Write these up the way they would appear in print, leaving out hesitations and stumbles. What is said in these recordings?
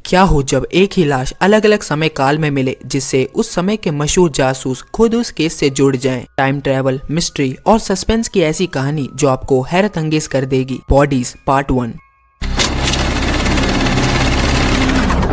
क्या हो जब एक ही लाश अलग अलग समय काल में मिले, जिससे उस समय के मशहूर जासूस खुद उस केस से जुड़ जाएं। टाइम ट्रैवल, मिस्ट्री और सस्पेंस की ऐसी कहानी जो आपको हैरत अंगेज कर देगी। Bodies part 1।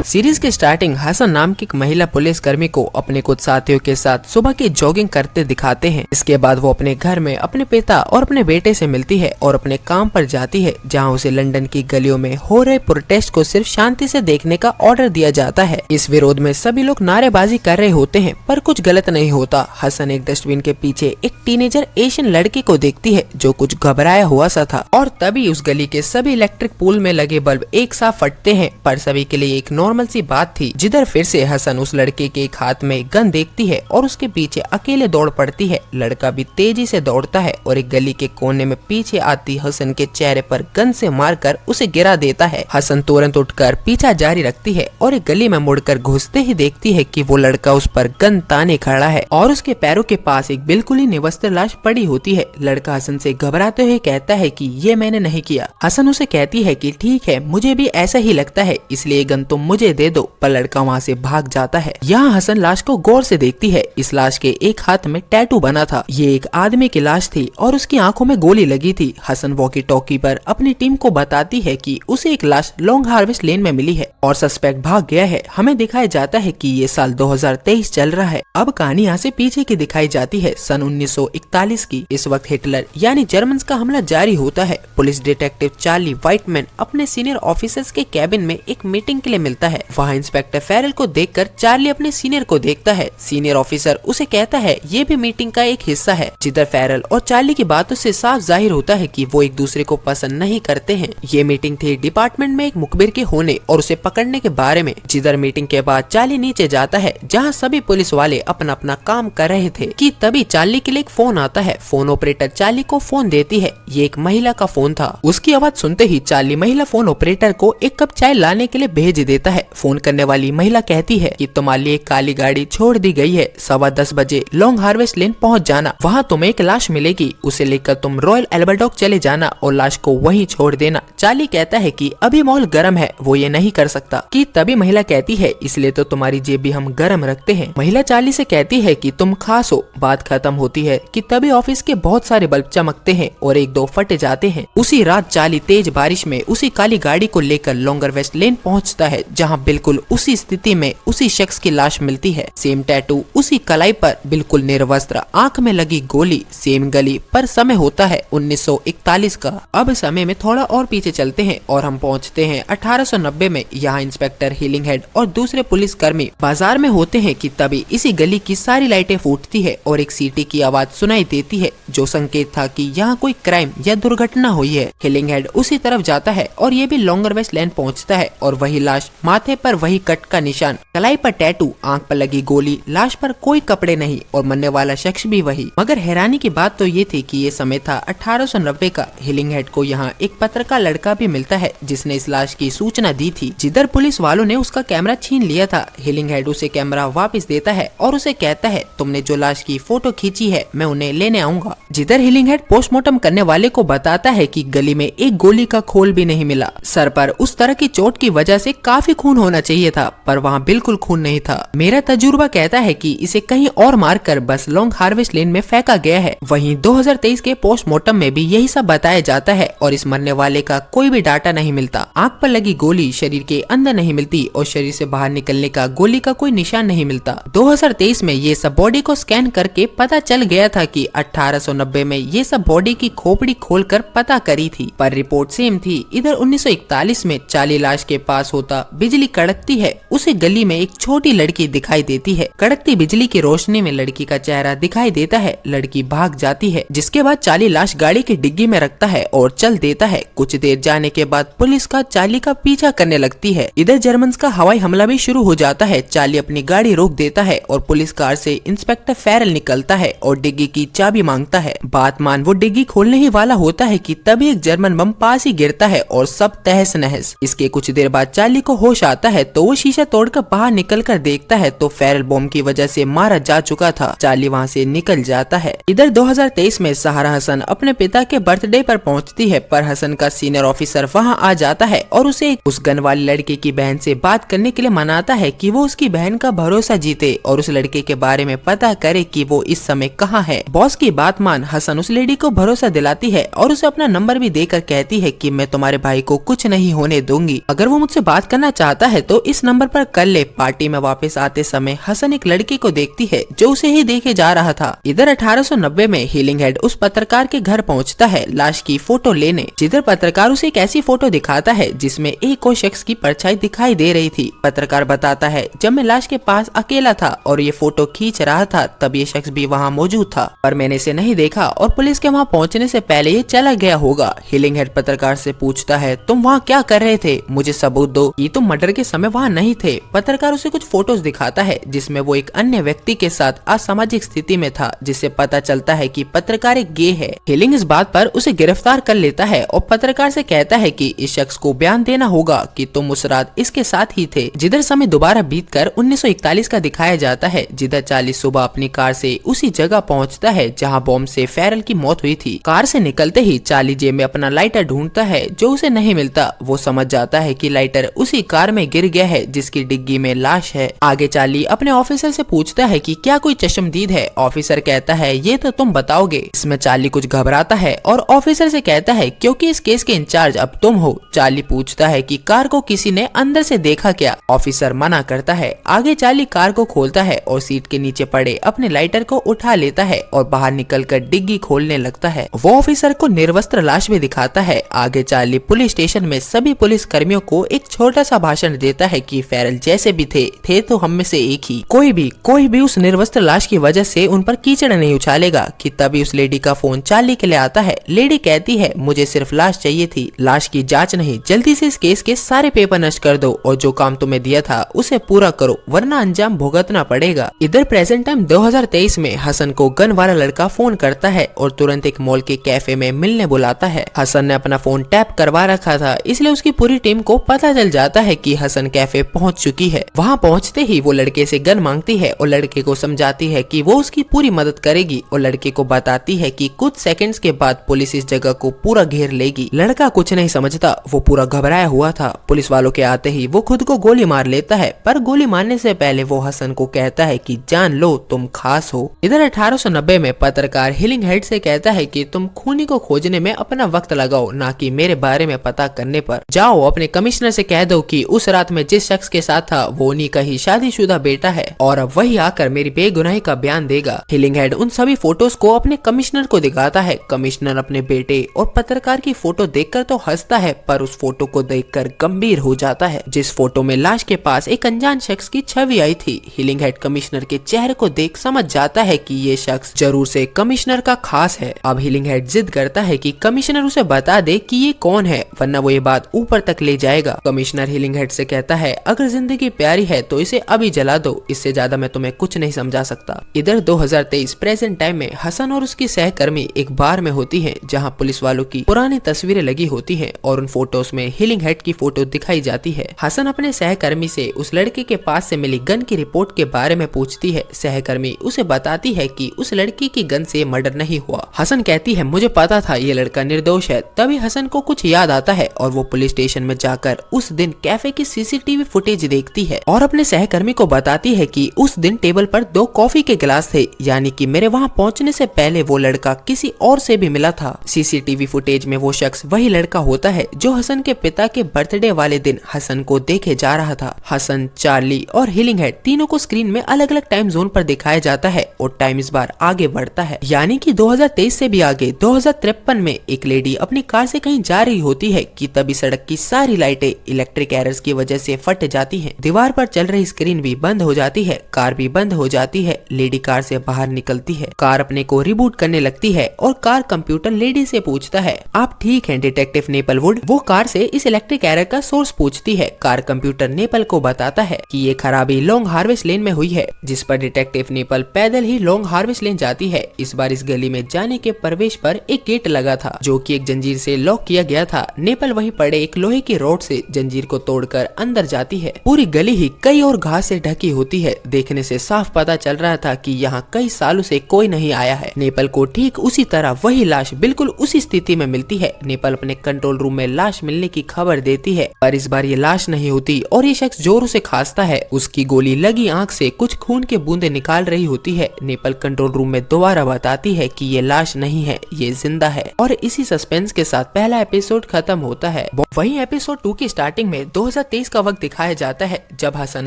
सीरीज की स्टार्टिंग हसन नाम की एक महिला पुलिस कर्मी को अपने कुछ साथियों के साथ सुबह की जॉगिंग करते दिखाते हैं। इसके बाद वो अपने घर में अपने पिता और अपने बेटे से मिलती है और अपने काम पर जाती है, जहां उसे लंदन की गलियों में हो रहे प्रोटेस्ट को सिर्फ शांति से देखने का ऑर्डर दिया जाता है। इस विरोध में सभी लोग नारेबाजी कर रहे होते हैं, पर कुछ गलत नहीं होता। हसन एक डस्टबिन के पीछे एक टीनेजर एशियन लड़के को देखती है जो कुछ घबराया हुआ सा था, और तभी उस गली के सभी इलेक्ट्रिक पोल में लगे बल्ब एक साथ फटते हैं। पर सभी के लिए एक नॉर्मल सी बात थी। जिधर फिर से हसन उस लड़के के एक हाथ में गन देखती है और उसके पीछे अकेले दौड़ पड़ती है। लड़का भी तेजी से दौड़ता है और एक गली के कोने में पीछे आती हसन के चेहरे पर गन से मारकर उसे गिरा देता है। हसन तुरंत उठकर पीछा जारी रखती है और एक गली में मुड़कर घुसते ही देखती है कि वो लड़का उस पर गन ताने खड़ा है और उसके पैरों के पास एक बिल्कुल ही निवस्त्र लाश पड़ी होती है। लड़का हसन से घबराते हुए कहता है कि ये मैंने नहीं किया। हसन उसे कहती है कि ठीक है, मुझे भी ऐसा ही लगता है, इसलिए गन तुम मुझे दे दो। पर लड़का वहाँ से भाग जाता है। यहाँ हसन लाश को गौर से देखती है। इस लाश के एक हाथ में टैटू बना था। ये एक आदमी की लाश थी और उसकी आंखों में गोली लगी थी। हसन वॉकी टॉकी पर अपनी टीम को बताती है कि उसे एक लाश लॉन्ग हार्वेस्ट लेन में मिली है और सस्पेक्ट भाग गया है। हमें दिखाया जाता है कि ये साल 2023 चल रहा है। अब कहानी यहाँ से पीछे की दिखाई जाती है, सन 1941 की। इस वक्त हिटलर यानी जर्मन का हमला जारी होता है। पुलिस डिटेक्टिव चार्ली व्हाइटमैन अपने सीनियर ऑफिसर्स के कैबिन में एक मीटिंग के लिए मिलता है। वहाँ इंस्पेक्टर फेरल को देखकर चार्ली अपने सीनियर को देखता है। सीनियर ऑफिसर उसे कहता है ये भी मीटिंग का एक हिस्सा है। जिधर फेरल और चार्ली की बातों से साफ जाहिर होता है कि वो एक दूसरे को पसंद नहीं करते हैं। ये मीटिंग थी डिपार्टमेंट में एक मुखबिर के होने और उसे पकड़ने के बारे में। जिधर मीटिंग के बाद चार्ली नीचे जाता है, जहाँ सभी पुलिस वाले अपना अपना काम कर रहे थे कि तभी चार्ली के लिए एक फोन आता है। फोन ऑपरेटर चार्ली को फोन देती है। ये एक महिला का फोन था। उसकी आवाज सुनते ही चार्ली महिला फोन ऑपरेटर को एक कप चाय लाने के लिए भेज देता है। फोन करने वाली महिला कहती है कि तुम्हारे लिए एक काली गाड़ी छोड़ दी गई है, 10:15 बजे लॉन्ग हार्वेस्ट लेन पहुंच जाना। वहां तुम्हें एक लाश मिलेगी, उसे लेकर तुम रॉयल एल्बर्ट डॉक चले जाना और लाश को वहीं छोड़ देना। चार्ली कहता है कि अभी माहौल गर्म है, वो ये नहीं कर सकता। कि तभी महिला कहती है इसलिए तो तुम्हारी जेब भी हम गर्म रखते हैं। महिला चार्ली से कहती है कि तुम खास हो। बात खत्म होती है कि तभी ऑफिस के बहुत सारे बल्ब चमकते हैं और एक दो फट जाते हैं। उसी रात चार्ली तेज बारिश में उसी काली गाड़ी को लेकर लॉन्गर वेस्ट लेन पहुंचता है, जहां बिल्कुल उसी स्थिति में उसी शख्स की लाश मिलती है। सेम टैटू उसी कलाई पर, बिल्कुल निर्वस्त्र, आंख में लगी गोली, सेम गली। पर समय होता है 1941 का। अब समय में थोड़ा और पीछे चलते हैं और हम पहुंचते हैं 1890 में। यहाँ इंस्पेक्टर हिलिंगहेड और दूसरे पुलिस कर्मी बाजार में होते हैं कि तभी इसी गली की सारी लाइटें फूटती है और एक सीटी की आवाज सुनाई देती है, जो संकेत था कि यहाँ कोई क्राइम या दुर्घटना हुई है। हिलिंगहेड उसी तरफ जाता है और ये भी लॉन्गर वेस्ट लेन पहुँचता है और वही लाश, माथे पर वही कट का निशान, कलाई पर टैटू, आंख पर लगी गोली, लाश पर कोई कपड़े नहीं और मरने वाला शख्स भी वही। मगर हैरानी की बात तो ये थी कि ये समय था 1890 का। हिलिंगहेड को यहाँ एक पत्रकार लड़का भी मिलता है जिसने इस लाश की सूचना दी थी। जिधर पुलिस वालों ने उसका कैमरा छीन लिया था। हिलिंगहेड उसे कैमरा वापस देता है और उसे कहता है तुमने जो लाश की फोटो खींची है मैं उन्हें लेने आऊंगा। जिधर हिलिंगहेड पोस्टमार्टम करने वाले को बताता है कि गली में एक गोली का खोल भी नहीं मिला। सर पर उस तरह की चोट की वजह से काफी खून होना चाहिए था, पर वहाँ बिल्कुल खून नहीं था। मेरा तजुर्बा कहता है कि इसे कहीं और मारकर बस लॉन्ग हार्वेस्ट लेन में फेंका गया है। वहीं 2023 के पोस्टमार्टम में भी यही सब बताया जाता है और इस मरने वाले का कोई भी डाटा नहीं मिलता। आंख पर लगी गोली शरीर के अंदर नहीं मिलती और शरीर से बाहर निकलने का गोली का कोई निशान नहीं मिलता। 2023 में ये सब बॉडी को स्कैन करके पता चल गया था कि 1890 में ये सब बॉडी की खोपड़ी खोलकर पता करी थी, पर रिपोर्ट सेम थी। इधर 1941 में चार्ली लाश के पास होता। बिजली कड़कती है। उसे गली में एक छोटी लड़की दिखाई देती है। कड़कती बिजली की रोशनी में लड़की का चेहरा दिखाई देता है। लड़की भाग जाती है, जिसके बाद चार्ली लाश गाड़ी की डिग्गी में रखता है और चल देता है। कुछ देर जाने के बाद पुलिस का चार्ली का पीछा करने लगती है। इधर जर्मन का हवाई हमला भी शुरू हो जाता है। चार्ली अपनी गाड़ी रोक देता है और पुलिस कार से इंस्पेक्टर फेरल निकलता है और डिग्गी की चाबी मांगता है। बात मान वो डिग्गी खोलने ही वाला होता है कि तभी एक जर्मन बम पास ही गिरता है और सब तहस नहस। इसके कुछ देर बाद चार्ली को होश आता आता है तो वो शीशा तोड़कर बाहर निकलकर देखता है तो फेरल बॉम्ब की वजह से मारा जा चुका था। चार्ली वहाँ से निकल जाता है। इधर 2023 में सहारा हसन अपने पिता के बर्थडे पर पहुंचती है, पर हसन का सीनियर ऑफिसर वहां आ जाता है और उसे उस गन वाली लड़के की बहन से बात करने के लिए मनाता है कि वो उसकी बहन का भरोसा जीते और उस लड़के के बारे में पता करे कि वो इस समय कहाँ है। बॉस की बात मान हसन उस लेडी को भरोसा दिलाती है और उसे अपना नंबर भी देकर कहती है कि मैं तुम्हारे भाई को कुछ नहीं होने दूंगी, अगर वो मुझसे बात करना चाहता है तो इस नंबर पर कर ले। पार्टी में वापस आते समय हसन एक लड़के को देखती है जो उसे ही देखे जा रहा था। इधर 1890 में हीलिंग हेड उस पत्रकार के घर पहुंचता है लाश की फोटो लेने, जिधर पत्रकार उसे एक ऐसी फोटो दिखाता है जिसमें एक और शख्स की परछाई दिखाई दे रही थी। पत्रकार बताता है जब मैं लाश के पास अकेला था और ये फोटो खींच रहा था तब ये शख्स भी वहाँ मौजूद था, पर मैंने इसे नहीं देखा और पुलिस के वहाँ पहुँचने से पहले ये चला गया होगा। हीलिंग हेड पत्रकार से पूछता है तुम वहाँ क्या कर रहे थे, मुझे सबूत दो कि तुम मर्डर के समय वहाँ नहीं थे। पत्रकार उसे कुछ फोटोज दिखाता है जिसमें वो एक अन्य व्यक्ति के साथ असामाजिक स्थिति में था, जिससे पता चलता है कि पत्रकार एक गे है। हीलिंग इस बात पर उसे गिरफ्तार कर लेता है और पत्रकार से कहता है कि इस शख्स को बयान देना होगा कि तुम उस रात इसके साथ ही थे। जिधर समय दोबारा बीतकर 1941 का दिखाया जाता है, जिधर चार्ली सुबह अपनी कार से उसी जगह पहुंचता है जहां बॉम्ब से फेरल की मौत हुई थी। कार से निकलते ही चार्ली जेब में अपना लाइटर ढूंढता है जो उसे नहीं मिलता। वो समझ जाता है कि लाइटर उसी कार में गिर गया है जिसकी डिग्गी में लाश है। आगे चार्ली अपने ऑफिसर से पूछता है कि क्या कोई चश्मदीद है। ऑफिसर कहता है ये तो तुम बताओगे। इसमें चार्ली कुछ घबराता है और ऑफिसर से कहता है क्योंकि इस केस के इंचार्ज अब तुम हो। चार्ली पूछता है कि कार को किसी ने अंदर से देखा क्या। ऑफिसर मना करता है। आगे चार्ली कार को खोलता है और सीट के नीचे पड़े अपने लाइटर को उठा लेता है और बाहर निकलकर डिग्गी खोलने लगता है। वो ऑफिसर को निर्वस्त्र लाश भी दिखाता है। आगे चार्ली पुलिस स्टेशन में सभी पुलिस कर्मियों को एक छोटा सा भाषण देता है कि फेरल जैसे भी थे तो हम में से एक ही, कोई भी उस निर्वस्त्र लाश की वजह से उन पर कीचड़ नहीं उछालेगा। कि तभी उस लेडी का फोन चार्ली के लिए आता है। लेडी कहती है मुझे सिर्फ लाश चाहिए थी, लाश की जांच नहीं, जल्दी से इस केस के सारे पेपर नष्ट कर दो और जो काम तुम्हें दिया था उसे पूरा करो वरना अंजाम भुगतना पड़ेगा। इधर प्रेजेंट टाइम 2023 में हसन को गन वाला लड़का फोन करता है और तुरंत एक मॉल के कैफे में मिलने बुलाता है। हसन ने अपना फोन टैप करवा रखा था, इसलिए उसकी पूरी टीम को पता चल जाता है कि हसन कैफे पहुंच चुकी है। वहां पहुंचते ही वो लड़के से गन मांगती है और लड़के को समझाती है कि वो उसकी पूरी मदद करेगी और लड़के को बताती है कि कुछ सेकंड्स के बाद पुलिस इस जगह को पूरा घेर लेगी। लड़का कुछ नहीं समझता, वो पूरा घबराया हुआ था। पुलिस वालों के आते ही वो खुद को गोली मार लेता है, पर गोली मारने से पहले वो हसन को कहता है कि जान लो तुम खास हो। इधर 1890 में पत्रकार हीलिंग हेड से कहता है कि तुम खूनी को खोजने में अपना वक्त लगाओ, ना कि मेरे बारे में पता करने पर। जाओ अपने कमिश्नर से कह दो कि उस रात में जिस शख्स के साथ था वो उन्हीं का ही शादीशुदा बेटा है और अब वही आकर मेरी बेगुनाही का बयान देगा। हीलिंग हेड उन सभी फोटोज को अपने कमिश्नर को दिखाता है। कमिश्नर अपने बेटे और पत्रकार की फोटो देखकर तो हंसता है, पर उस फोटो को देखकर गंभीर हो जाता है, जिस फोटो में लाश के पास एक अनजान शख्स की छवि आई थी। हीलिंग हेड कमिश्नर के चेहरे को देख समझ जाता है कि ये शख्स जरूर से कमिश्नर का खास है। अब हीलिंग हेड जिद करता है कि कमिश्नर उसे बता दे कि ये कौन है, वरना वो ये बात ऊपर तक ले जाएगा। कमिश्नर हीलिंग हेड से कहता है अगर जिंदगी प्यारी है तो इसे अभी जला दो, इससे ज्यादा मैं तुम्हें कुछ नहीं समझा सकता। इधर 2023 प्रेजेंट टाइम में हसन और उसकी सहकर्मी एक बार में होती है जहां पुलिस वालों की पुरानी तस्वीरें लगी होती हैं और उन फोटोज में हीलिंग हेड की फोटो दिखाई जाती है। हसन अपने सहकर्मी से उस लड़के के पास से मिली गन की रिपोर्ट के बारे में पूछती है। सहकर्मी उसे बताती है कि उस लड़की की गन से मर्डर नहीं हुआ। हसन कहती है मुझे पता था ये लड़का निर्दोष है। तभी हसन को कुछ याद आता है और वो पुलिस स्टेशन में जाकर उस दिन कैफे की सीसीटीवी फुटेज देखती है और अपने सहकर्मी को बताती है कि उस दिन टेबल पर 2 कॉफी के गिलास थे, यानी कि मेरे वहां पहुंचने से पहले वो लड़का किसी और से भी मिला था। सीसीटीवी फुटेज में वो शख्स वही लड़का होता है जो हसन के पिता के बर्थडे वाले दिन हसन को देखे जा रहा था। हसन, चार्ली और हीलिंग हेड तीनों को स्क्रीन में अलग अलग टाइम जोन पर दिखाया जाता है और टाइम इस बार आगे बढ़ता है, यानी कि 2023 से भी आगे 2053 में एक लेडी अपनी कार से कहीं जा रही होती है कि तभी सड़क की सारी लाइटें इलेक्ट्रिक एरर्स की वजह से फट जाती हैं। दीवार पर चल रही स्क्रीन भी बंद हो जाती है, कार भी बंद हो जाती है। लेडी कार से बाहर निकलती है, कार अपने को रिबूट करने लगती है और कार कंप्यूटर लेडी से पूछता है आप ठीक हैं डिटेक्टिव नेपलवुड। वो कार से इस इलेक्ट्रिक एरर का सोर्स पूछती है। कार कंप्यूटर नेपल को बताता है कि ये खराबी लॉन्ग हार्वेस्ट लेन में हुई है, जिस पर डिटेक्टिव नेपल पैदल ही लॉन्ग हार्वेस्ट लेन जाती है। इस बार इस गली में जाने के प्रवेश पर एक गेट लगा था जो कि एक जंजीर से लॉक किया गया था। नेपल वहीं पड़े एक लोहे की रॉड से जंजीर को तोड़कर छोड़कर अंदर जाती है। पूरी गली ही कई और घास से ढकी होती है। देखने से साफ पता चल रहा था कि यहाँ कई सालों से कोई नहीं आया है। नेपल को ठीक उसी तरह वही लाश बिल्कुल उसी स्थिति में मिलती है। नेपल अपने कंट्रोल रूम में लाश मिलने की खबर देती है, पर इस बार ये लाश नहीं होती और ये शख्स जोरों से खांसता है। उसकी गोली लगी आंख से कुछ खून के बूंदे निकाल रही होती है। नेपल कंट्रोल रूम में दोबारा बताती है कि ये लाश नहीं है, ये जिंदा है। और इसी सस्पेंस के साथ पहला एपिसोड खत्म होता है। वहीं एपिसोड 2 की स्टार्टिंग में 2023 का वक्त दिखाया जाता है, जब हसन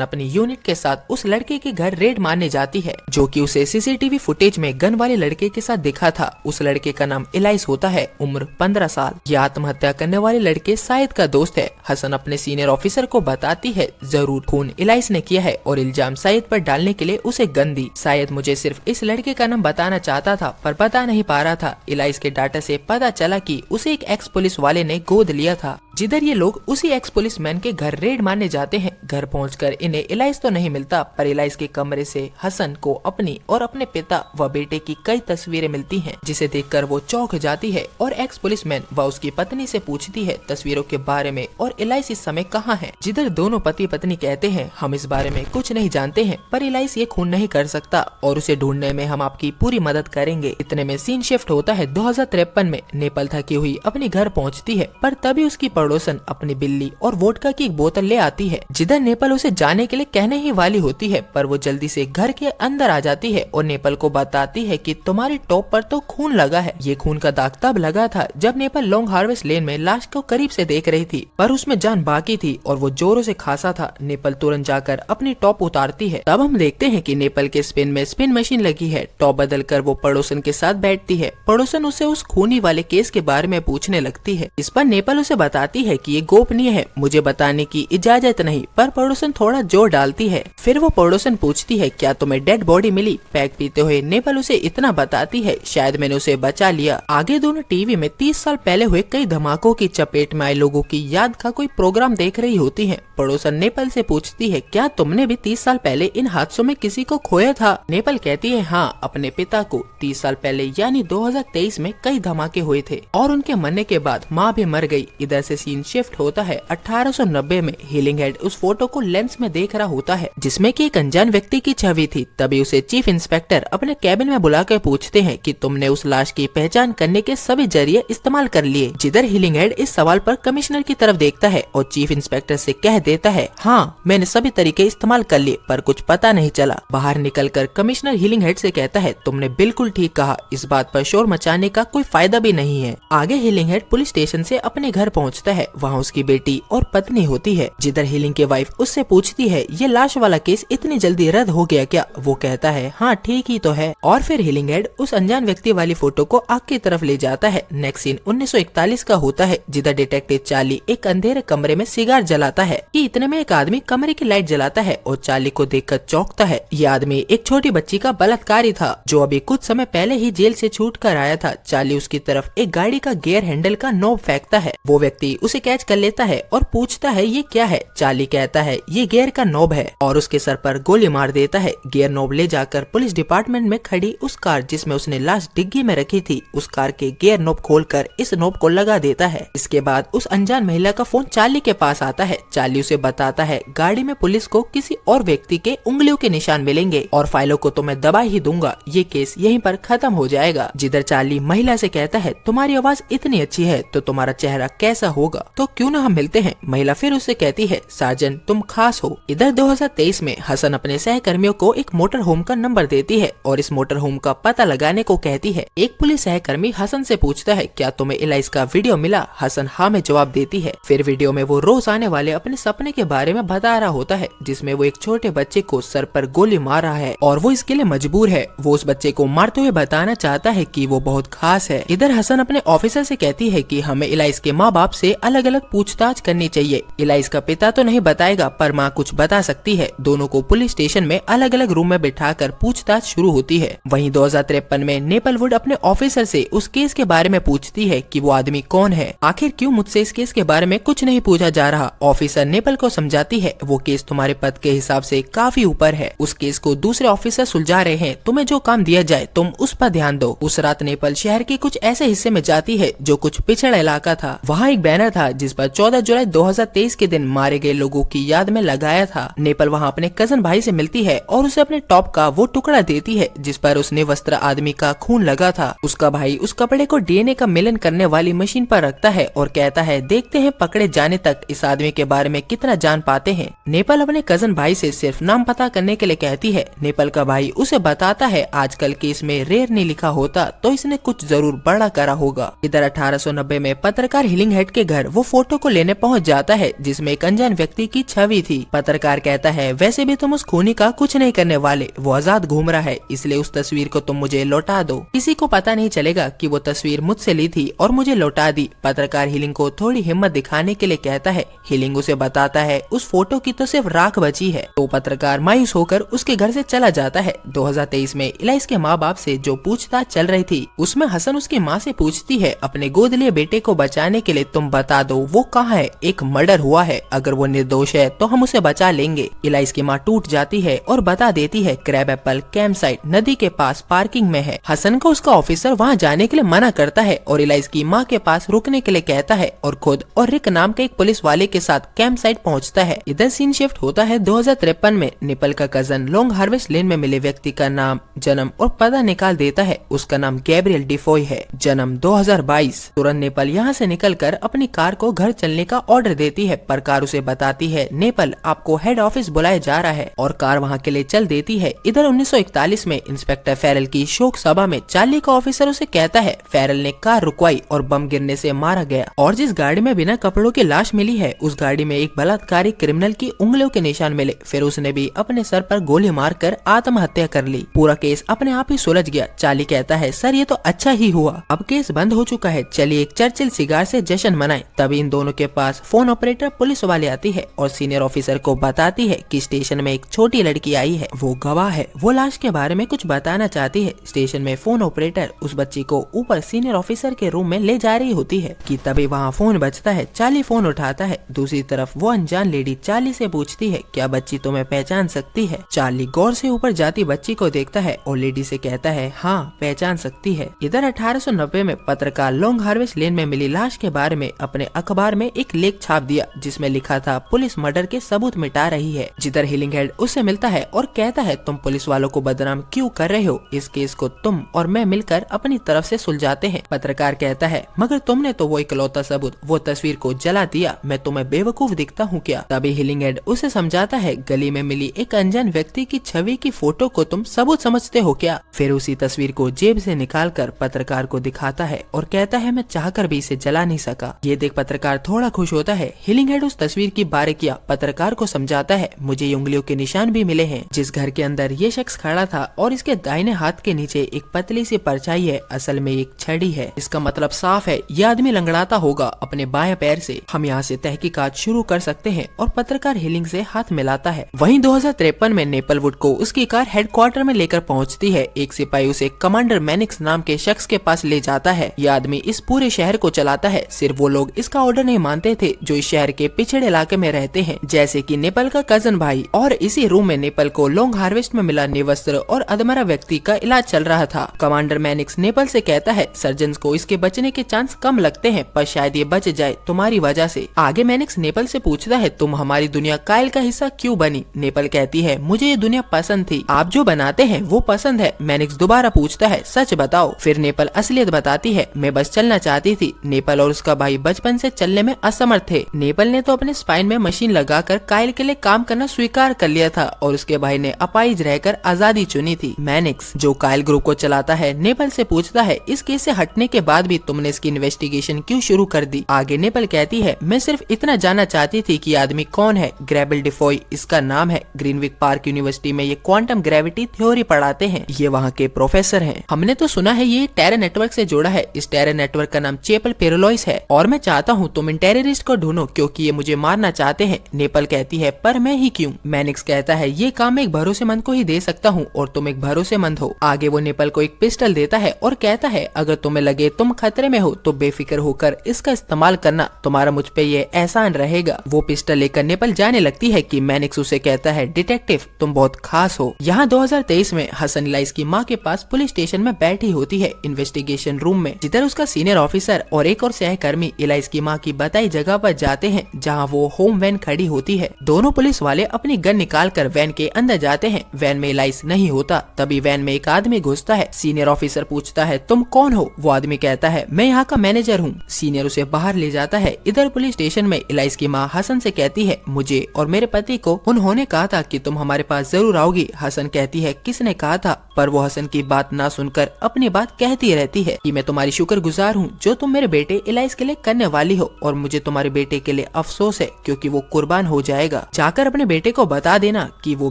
अपनी यूनिट के साथ उस लड़के के घर रेड मारने जाती है, जो कि उसे सीसीटीवी फुटेज में गन वाले लड़के के साथ दिखा था। उस लड़के का नाम इलाइस होता है, उम्र 15 साल। ये आत्महत्या करने वाले लड़के शायद का दोस्त है। हसन अपने सीनियर ऑफिसर को बताती है जरूर खून इलाइस ने किया है और इल्जाम शायद पर डालने के लिए उसे गन दी। शायद मुझे सिर्फ इस लड़के का नाम बताना चाहता था, पर बता नहीं पा रहा था। इलाइस के डाटा से पता चला कि उसे एक एक्स पुलिस वाले ने गोद लिया था। जिधर ये लोग उसी एक्स पुलिस मैन के घर रेड मारने जाते हैं। घर पहुंचकर इन्हें इलाइस तो नहीं मिलता, पर इलाइस के कमरे से हसन को अपनी और अपने पिता व बेटे की कई तस्वीरें मिलती हैं, जिसे देखकर वो चौंक जाती है और एक्स पुलिस मैन व उसकी पत्नी से पूछती है तस्वीरों के बारे में और इलाइस इस समय कहाँ है। जिधर दोनों पति पत्नी कहते हैं हम इस बारे में कुछ नहीं जानते हैं, पर इलाइस ये खून नहीं कर सकता और उसे ढूंढने में हम आपकी पूरी मदद करेंगे। इतने में सीन शिफ्ट होता है 2053 में। नेपल थकी हुई अपने घर पहुँचती है, पर तभी उसकी पड़ोसन अपनी बिल्ली और वोडका की एक बोतल ले आती है। जिधर नेपल उसे जाने के लिए कहने ही वाली होती है, पर वो जल्दी से घर के अंदर आ जाती है और नेपल को बताती है कि तुम्हारी टॉप पर तो खून लगा है। ये खून का दाग तब लगा था जब नेपल लॉन्ग हार्वेस्ट लेन में लाश को करीब से देख रही थी, पर उसमें जान बाकी थी और वो जोरों से खांसा था। नेपल तुरंत जाकर अपनी टॉप उतारती है। तब हम देखते हैं कि नेपल के स्पिन में स्पिन मशीन लगी है। टॉप बदल कर वो पड़ोसन के साथ बैठती है। पड़ोसन उसे उस खूनी वाले केस के बारे में पूछने लगती है। इस पर नेपल उसे बताती है कि ये गोपनीय है, मुझे बताने की इजाजत नहीं, पर पड़ोसन थोड़ा जोर डालती है। फिर वो पड़ोसन पूछती है क्या तुम्हें डेड बॉडी मिली। पैक पीते हुए नेपल उसे इतना बताती है शायद मैंने उसे बचा लिया। आगे दोनों टीवी में 30 साल पहले हुए कई धमाकों की चपेट में आए लोगों की याद का कोई प्रोग्राम देख रही होती है। पड़ोसन नेपल से पूछती है क्या तुमने भी 30 साल पहले इन हादसों में किसी को खोया था। नेपल कहती है हाँ, अपने पिता को 30 साल पहले यानी 2023 में कई धमाके हुए थे और उनके मरने के बाद माँ भी मर गई। इधर से सीन शिफ्ट होता है 1890 में। हीलिंग हेड उस फोटो को लेंस में देख रहा होता है जिसमें कि एक अनजान व्यक्ति की छवि थी। तभी उसे चीफ इंस्पेक्टर अपने कैबिन में बुलाकर पूछते हैं कि तुमने उस लाश की पहचान करने के सभी जरिए इस्तेमाल कर लिए। जिधर हीलिंग हेड इस सवाल पर कमिश्नर की तरफ देखता है और चीफ इंस्पेक्टर से कह देता है हाँ, मैंने सभी तरीके इस्तेमाल कर लिए, पर कुछ पता नहीं चला। बाहर निकलकर कमिश्नर हीलिंग हेड से कहता है तुमने बिल्कुल ठीक कहा, इस बात पर शोर मचाने का कोई फायदा भी नहीं है। आगे हीलिंग हेड पुलिस स्टेशन से अपने घर पहुंचता है। वहाँ उसकी बेटी और पत्नी होती है। जिधर हीलिंग की वाइफ उससे पूछती है ये लाश वाला केस इतनी जल्दी रद्द हो गया क्या। वो कहता है हाँ ठीक ही तो है। और फिर हीलिंग हेड उस अनजान व्यक्ति वाली फोटो को आग की तरफ ले जाता है। नेक्स्ट सीन 1941 का होता है, जिधर डिटेक्टिव चार्ली एक अंधेरे कमरे में सिगार जलाता है कि इतने में एक आदमी कमरे की लाइट जलाता है और चार्ली को देखकर चौंकता है। ये आदमी एक छोटी बच्ची का बलात्कारी था जो अभी कुछ समय पहले ही जेल से छूट कर आया था। चार्ली उसकी तरफ एक गाड़ी का गियर हैंडल का नॉब फेंकता है। वो व्यक्ति उसे कैच कर लेता है और पूछता है ये क्या है। चार्ली कहता है ये गियर का नॉब है और उसके सर पर गोली मार देता है। गियर नॉब ले जाकर पुलिस डिपार्टमेंट में खड़ी उस कार जिसमें उसने लाश डिग्गी में रखी थी, उस कार के गियर नॉब खोलकर इस नॉब को लगा देता है। इसके बाद उस अनजान महिला का फोन चार्ली के पास आता है। चार्ली उसे बताता है गाड़ी में पुलिस को किसी और व्यक्ति के उंगलियों के निशान मिलेंगे और फाइलों को तो मैं दबा ही दूंगा, ये केस यहीं पर खत्म हो जाएगा। जिधर चार्ली महिला से कहता है तुम्हारी आवाज इतनी अच्छी है तो तुम्हारा चेहरा कैसा होगा, तो क्यों ना हम मिलते हैं। महिला फिर उससे कहती है साजन तुम खास हो। इधर 2023 में हसन अपने सहकर्मियों को एक मोटर होम का नंबर देती है और इस मोटर होम का पता लगाने को कहती है। एक पुलिस सहकर्मी हसन से पूछता है क्या तुम्हें इलाइस का वीडियो मिला। हसन हाँ में जवाब देती है। फिर वीडियो में वो रोज आने वाले अपने सपने के बारे में बता रहा होता है, जिसमें वो एक छोटे बच्चे को सर पर गोली मार रहा है और वो इसके लिए मजबूर है। वो उस बच्चे को मारते हुए बताना चाहता है कि वो बहुत खास है। इधर हसन अपने ऑफिसर से कहती है कि हमें इलाइस के माँ बाप से अलग अलग पूछताछ करनी चाहिए। इलाइस का पिता तो नहीं बताएगा, पर माँ कुछ बता सकती है। दोनों को पुलिस स्टेशन में अलग अलग रूम में बिठाकर पूछताछ शुरू होती है। वहीं 2053 में नेपलवुड अपने ऑफिसर से उस केस के बारे में पूछती है कि वो आदमी कौन है, आखिर क्यों मुझसे इस केस के बारे में कुछ नहीं पूछा जा रहा। ऑफिसर नेपल को समझाती है वो केस तुम्हारे पद के हिसाब से काफी ऊपर है, उस केस को दूसरे ऑफिसर सुलझा रहे हैं, तुम्हें जो काम दिया जाए तुम उस पर ध्यान दो। उस रात नेपल शहर के कुछ ऐसे हिस्से में जाती है जो कुछ पिछड़ा इलाका था। वहाँ एक बैनर था जिस पर 14 जुलाई 2023 के दिन मारे गए लोगों की याद में लगाया था। नेपाल वहाँ अपने कजन भाई से मिलती है और उसे अपने टॉप का वो टुकड़ा देती है जिस पर उसने वस्त्र आदमी का खून लगा था। उसका भाई उस कपड़े को डीएनए का मिलन करने वाली मशीन पर रखता है और कहता है देखते हैं पकड़े जाने तक इस आदमी के बारे में कितना जान पाते हैं। नेपाल अपने कजन भाई से सिर्फ नाम पता करने के लिए कहती है। नेपाल का भाई उसे बताता है आजकल केस में रेयर नहीं लिखा होता तो इसने कुछ जरूर बड़ा करा होगा। इधर 1890 में पत्रकार हिलिंगहेड के घर वो फोटो को लेने पहुंच जाता है जिसमें एक अनजान व्यक्ति की छवि थी। पत्रकार कहता है वैसे भी तुम उस खूनी का कुछ नहीं करने वाले, वो आजाद घूम रहा है, इसलिए उस तस्वीर को तुम मुझे लौटा दो। किसी को पता नहीं चलेगा कि वो तस्वीर मुझसे ली थी और मुझे लौटा दी। पत्रकार हिलिंग को थोड़ी हिम्मत दिखाने के लिए कहता है। हिलिंग उसे बताता है उस फोटो की तो सिर्फ राख बची है। तो पत्रकार मायूस होकर उसके घर से चला जाता है। 2023 में इलाइस के माँ बाप से जो पूछताछ चल रही थी उसमें हसन उसकी माँ से पूछती है अपने गोद लिए बेटे को बचाने के लिए तुम बता दो वो कहाँ है, एक मर्डर हुआ है, अगर वो निर्दोष है तो हम उसे बचा लेंगे। इलाइस की माँ टूट जाती है और बता देती है क्रैब एप्पल कैंप साइट नदी के पास पार्किंग में है। हसन को उसका ऑफिसर वहाँ जाने के लिए मना करता है और इलाइस की माँ के पास रुकने के लिए कहता है और खुद और रिक नाम के एक पुलिस वाले के साथ कैंप साइट पहुँचता है। इधर सीन शिफ्ट होता है 2053 में। नेपाल का कजन लॉन्ग हार्वेस्ट लेन में मिले व्यक्ति का नाम, जन्म और पता निकाल देता है। उसका नाम गैब्रियल डिफोय है, जन्म 2022। तुरंत नेपाल यहाँ से निकलकर अपनी कार को घर चलने का ऑर्डर देती है पर कार उसे बताती है नेपाल आपको हेड ऑफिस बुलाया जा रहा है और कार वहाँ के लिए चल देती है। इधर 1941 में इंस्पेक्टर फेरल की शोक सभा में चार्ली का ऑफिसर उसे कहता है फेरल ने कार रुकवाई और बम गिरने से मारा गया और जिस गाड़ी में बिना कपड़ों की लाश मिली है उस गाड़ी में एक बलात्कारी क्रिमिनल की उंगलियों के निशान मिले। फिर उसने भी अपने सर पर गोली मारकर आत्महत्या कर ली। पूरा केस अपने आप ही सुलझ गया। चार्ली कहता है सर ये तो अच्छा ही हुआ, अब केस बंद हो चुका है, चलिए एक चर्चिल सिगार से जश्न मनाएं। तभी इन दोनों के पास फोन ऑपरेटर पुलिस वाले आती है और सीनियर ऑफिसर को बताती है कि स्टेशन में एक छोटी लड़की आई है, वो गवाह है, वो लाश के बारे में कुछ बताना चाहती है। स्टेशन में फोन ऑपरेटर उस बच्ची को ऊपर सीनियर ऑफिसर के रूम में ले जा रही होती है कि तभी वहाँ फोन बजता है। चार्ली फोन उठाता है। दूसरी तरफ वो अनजान लेडी चार्ली से पूछती है क्या बच्ची तुम्हें पहचान सकती है। चार्ली गौर से ऊपर जाती बच्ची को देखता है और लेडी से कहता है हाँ पहचान सकती है। इधर 1890 में पत्रकार लॉन्ग हार्वेस्ट लेन में मिली लाश के बारे में अपने अखबार में एक लेख छाप दिया जिसमें लिखा था पुलिस मर्डर के सबूत मिटा रही है। जिधर हिलिंगहेड उससे मिलता है और कहता है तुम पुलिस वालों को बदनाम क्यों कर रहे हो, इस केस को तुम और मैं मिलकर अपनी तरफ से सुलझाते हैं। पत्रकार कहता है मगर तुमने तो वो इकलौता सबूत, वो तस्वीर को जला दिया, मैं तुम्हें बेवकूफ दिखता हूँ क्या। तभी हिलिंगहेड उसे समझाता है गली में मिली एक अनजान व्यक्ति की छवि की फोटो को तुम सबूत समझते हो क्या। फिर उसी तस्वीर को जेब से निकाल कर पत्रकार को दिखाता है और कहता है मैं चाहकर भी इसे जला नहीं सका। ये देख पत्रकार थोड़ा खुश होता है। हिलिंगहेड उस तस्वीर की बारीकियां पत्रकार को समझाता है मुझे ये उंगलियों के निशान भी मिले हैं जिस घर के अंदर ये शख्स खड़ा था और इसके दाहिने हाथ के नीचे एक पतली सी परछाई है, असल में एक छड़ी है। इसका मतलब साफ है ये आदमी लंगड़ाता होगा अपने बाएं पैर से। हम यहाँ से तहकीकात शुरू कर सकते हैं और पत्रकार हिलिंग से हाथ मिलाता है। वहीं 2053 में नेपलवुड को उसकी कार हेडक्वार्टर में लेकर पहुँचती है। एक सिपाही उसे कमांडर मैनिक्स नाम के शख्स के पास ले जाता है। ये आदमी इस पूरे शहर को चलाता है। सिर्फ वो लोग इसका ऑर्डर नहीं मानते थे जो इस शहर के पिछड़े इलाके में रहते हैं जैसे कि नेपाल का कजन भाई। और इसी रूम में नेपाल को लॉन्ग हार्वेस्ट में मिला निवस्त्र और अधमरा व्यक्ति का इलाज चल रहा था। कमांडर मैनिक्स नेपाल से कहता है सर्जन को इसके बचने के चांस कम लगते हैं पर शायद ये बच जाए तुम्हारी वजह से। आगे मैनिक्स नेपाल से पूछता है तुम हमारी दुनिया कायल का हिस्सा क्यों बनी। नेपाल कहती है मुझे ये दुनिया पसंद थी, आप जो बनाते हैं वो पसंद है। मैनिक्स दोबारा पूछता है सच बताओ। फिर नेपाल असलियत बताती है मैं बस चलना चाहती थी। नेपाल और उसका भाई बचपन से चलने में असमर्थ थे। नेपाल ने तो अपने स्पाइन में मशीन लगाकर कायल के लिए काम करना स्वीकार कर लिया था और उसके भाई ने अपाहिज रहकर आजादी चुनी थी। मैनिक्स जो कायल ग्रुप को चलाता है नेपाल से पूछता है इस केस से हटने के बाद भी तुमने इसकी इन्वेस्टिगेशन क्यों शुरू कर दी। आगे नेपाल कहती है मैं सिर्फ इतना जानना चाहती थी कि आदमी कौन है। ग्रेबल डिफोय इसका नाम है। ग्रीनविक पार्क यूनिवर्सिटी में ये क्वांटम ग्रेविटी थ्योरी पढ़ाते हैं। ये वहाँ के प्रोफेसर हैं। हमने तो सुना है ये टेरर नेटवर्क से जुड़ा है। इस टेरर नेटवर्क का नाम चेपल पेरोलॉइस है और मैं चाहता हूँ तुम इन टेररिस्ट को ढूंढो क्योंकि ये मुझे मारना चाहते हैं। नेपाल कहती है पर मैं ही क्यों। मैनिक्स कहता है ये काम मैं एक भरोसेमंद को ही दे सकता हूँ और तुम एक भरोसेमंद हो। आगे वो नेपाल को एक पिस्टल देता है और कहता है अगर तुम्हें लगे तुम खतरे में हो तो बेफिक्र होकर इसका इस्तेमाल करना, तुम्हारा मुझ पे ये एहसान रहेगा। वो पिस्टल लेकर नेपाल जाने लगती है कि मैनिक्स उसे कहता है डिटेक्टिव तुम बहुत खास हो। यहाँ 2023 में हसन इलाइस की माँ के पास पुलिस स्टेशन में बैठी होती है इन्वेस्टिगेशन रूम में, जिधर उसका सीनियर ऑफिसर और एक और सहकर्मी इलाइस की माँ की बताई जगह पर जाते हैं जहाँ वो होम वैन खड़ी होती है। दोनों पुलिस वाले अपनी गन निकालकर वैन के अंदर जाते हैं। वैन में इलाइस नहीं होता। तभी वैन में एक आदमी घुसता है। सीनियर ऑफिसर पूछता है तुम कौन हो? वो आदमी कहता है मैं यहाँ का मैनेजर हूँ। सीनियर उसे बाहर ले जाता है। इधर पुलिस स्टेशन में इलाइस की माँ हसन से कहती है मुझे और मेरे पति को उन्होंने कहा था कि तुम हमारे पास जरूर आओगी। हसन कहती है किसने कहा था? पर वो हसन की बात ना सुनकर अपनी बात कहती रहती है कि मैं तुम्हारी शुक्रगुजार हूँ जो तुम मेरे बेटे इलाइस के लिए करने वाली हो, और मुझे तुम्हारे बेटे के लिए अफसोस है क्योंकि वो कुर्बान हो जाएगा। जाकर अपने बेटे को बता देना कि वो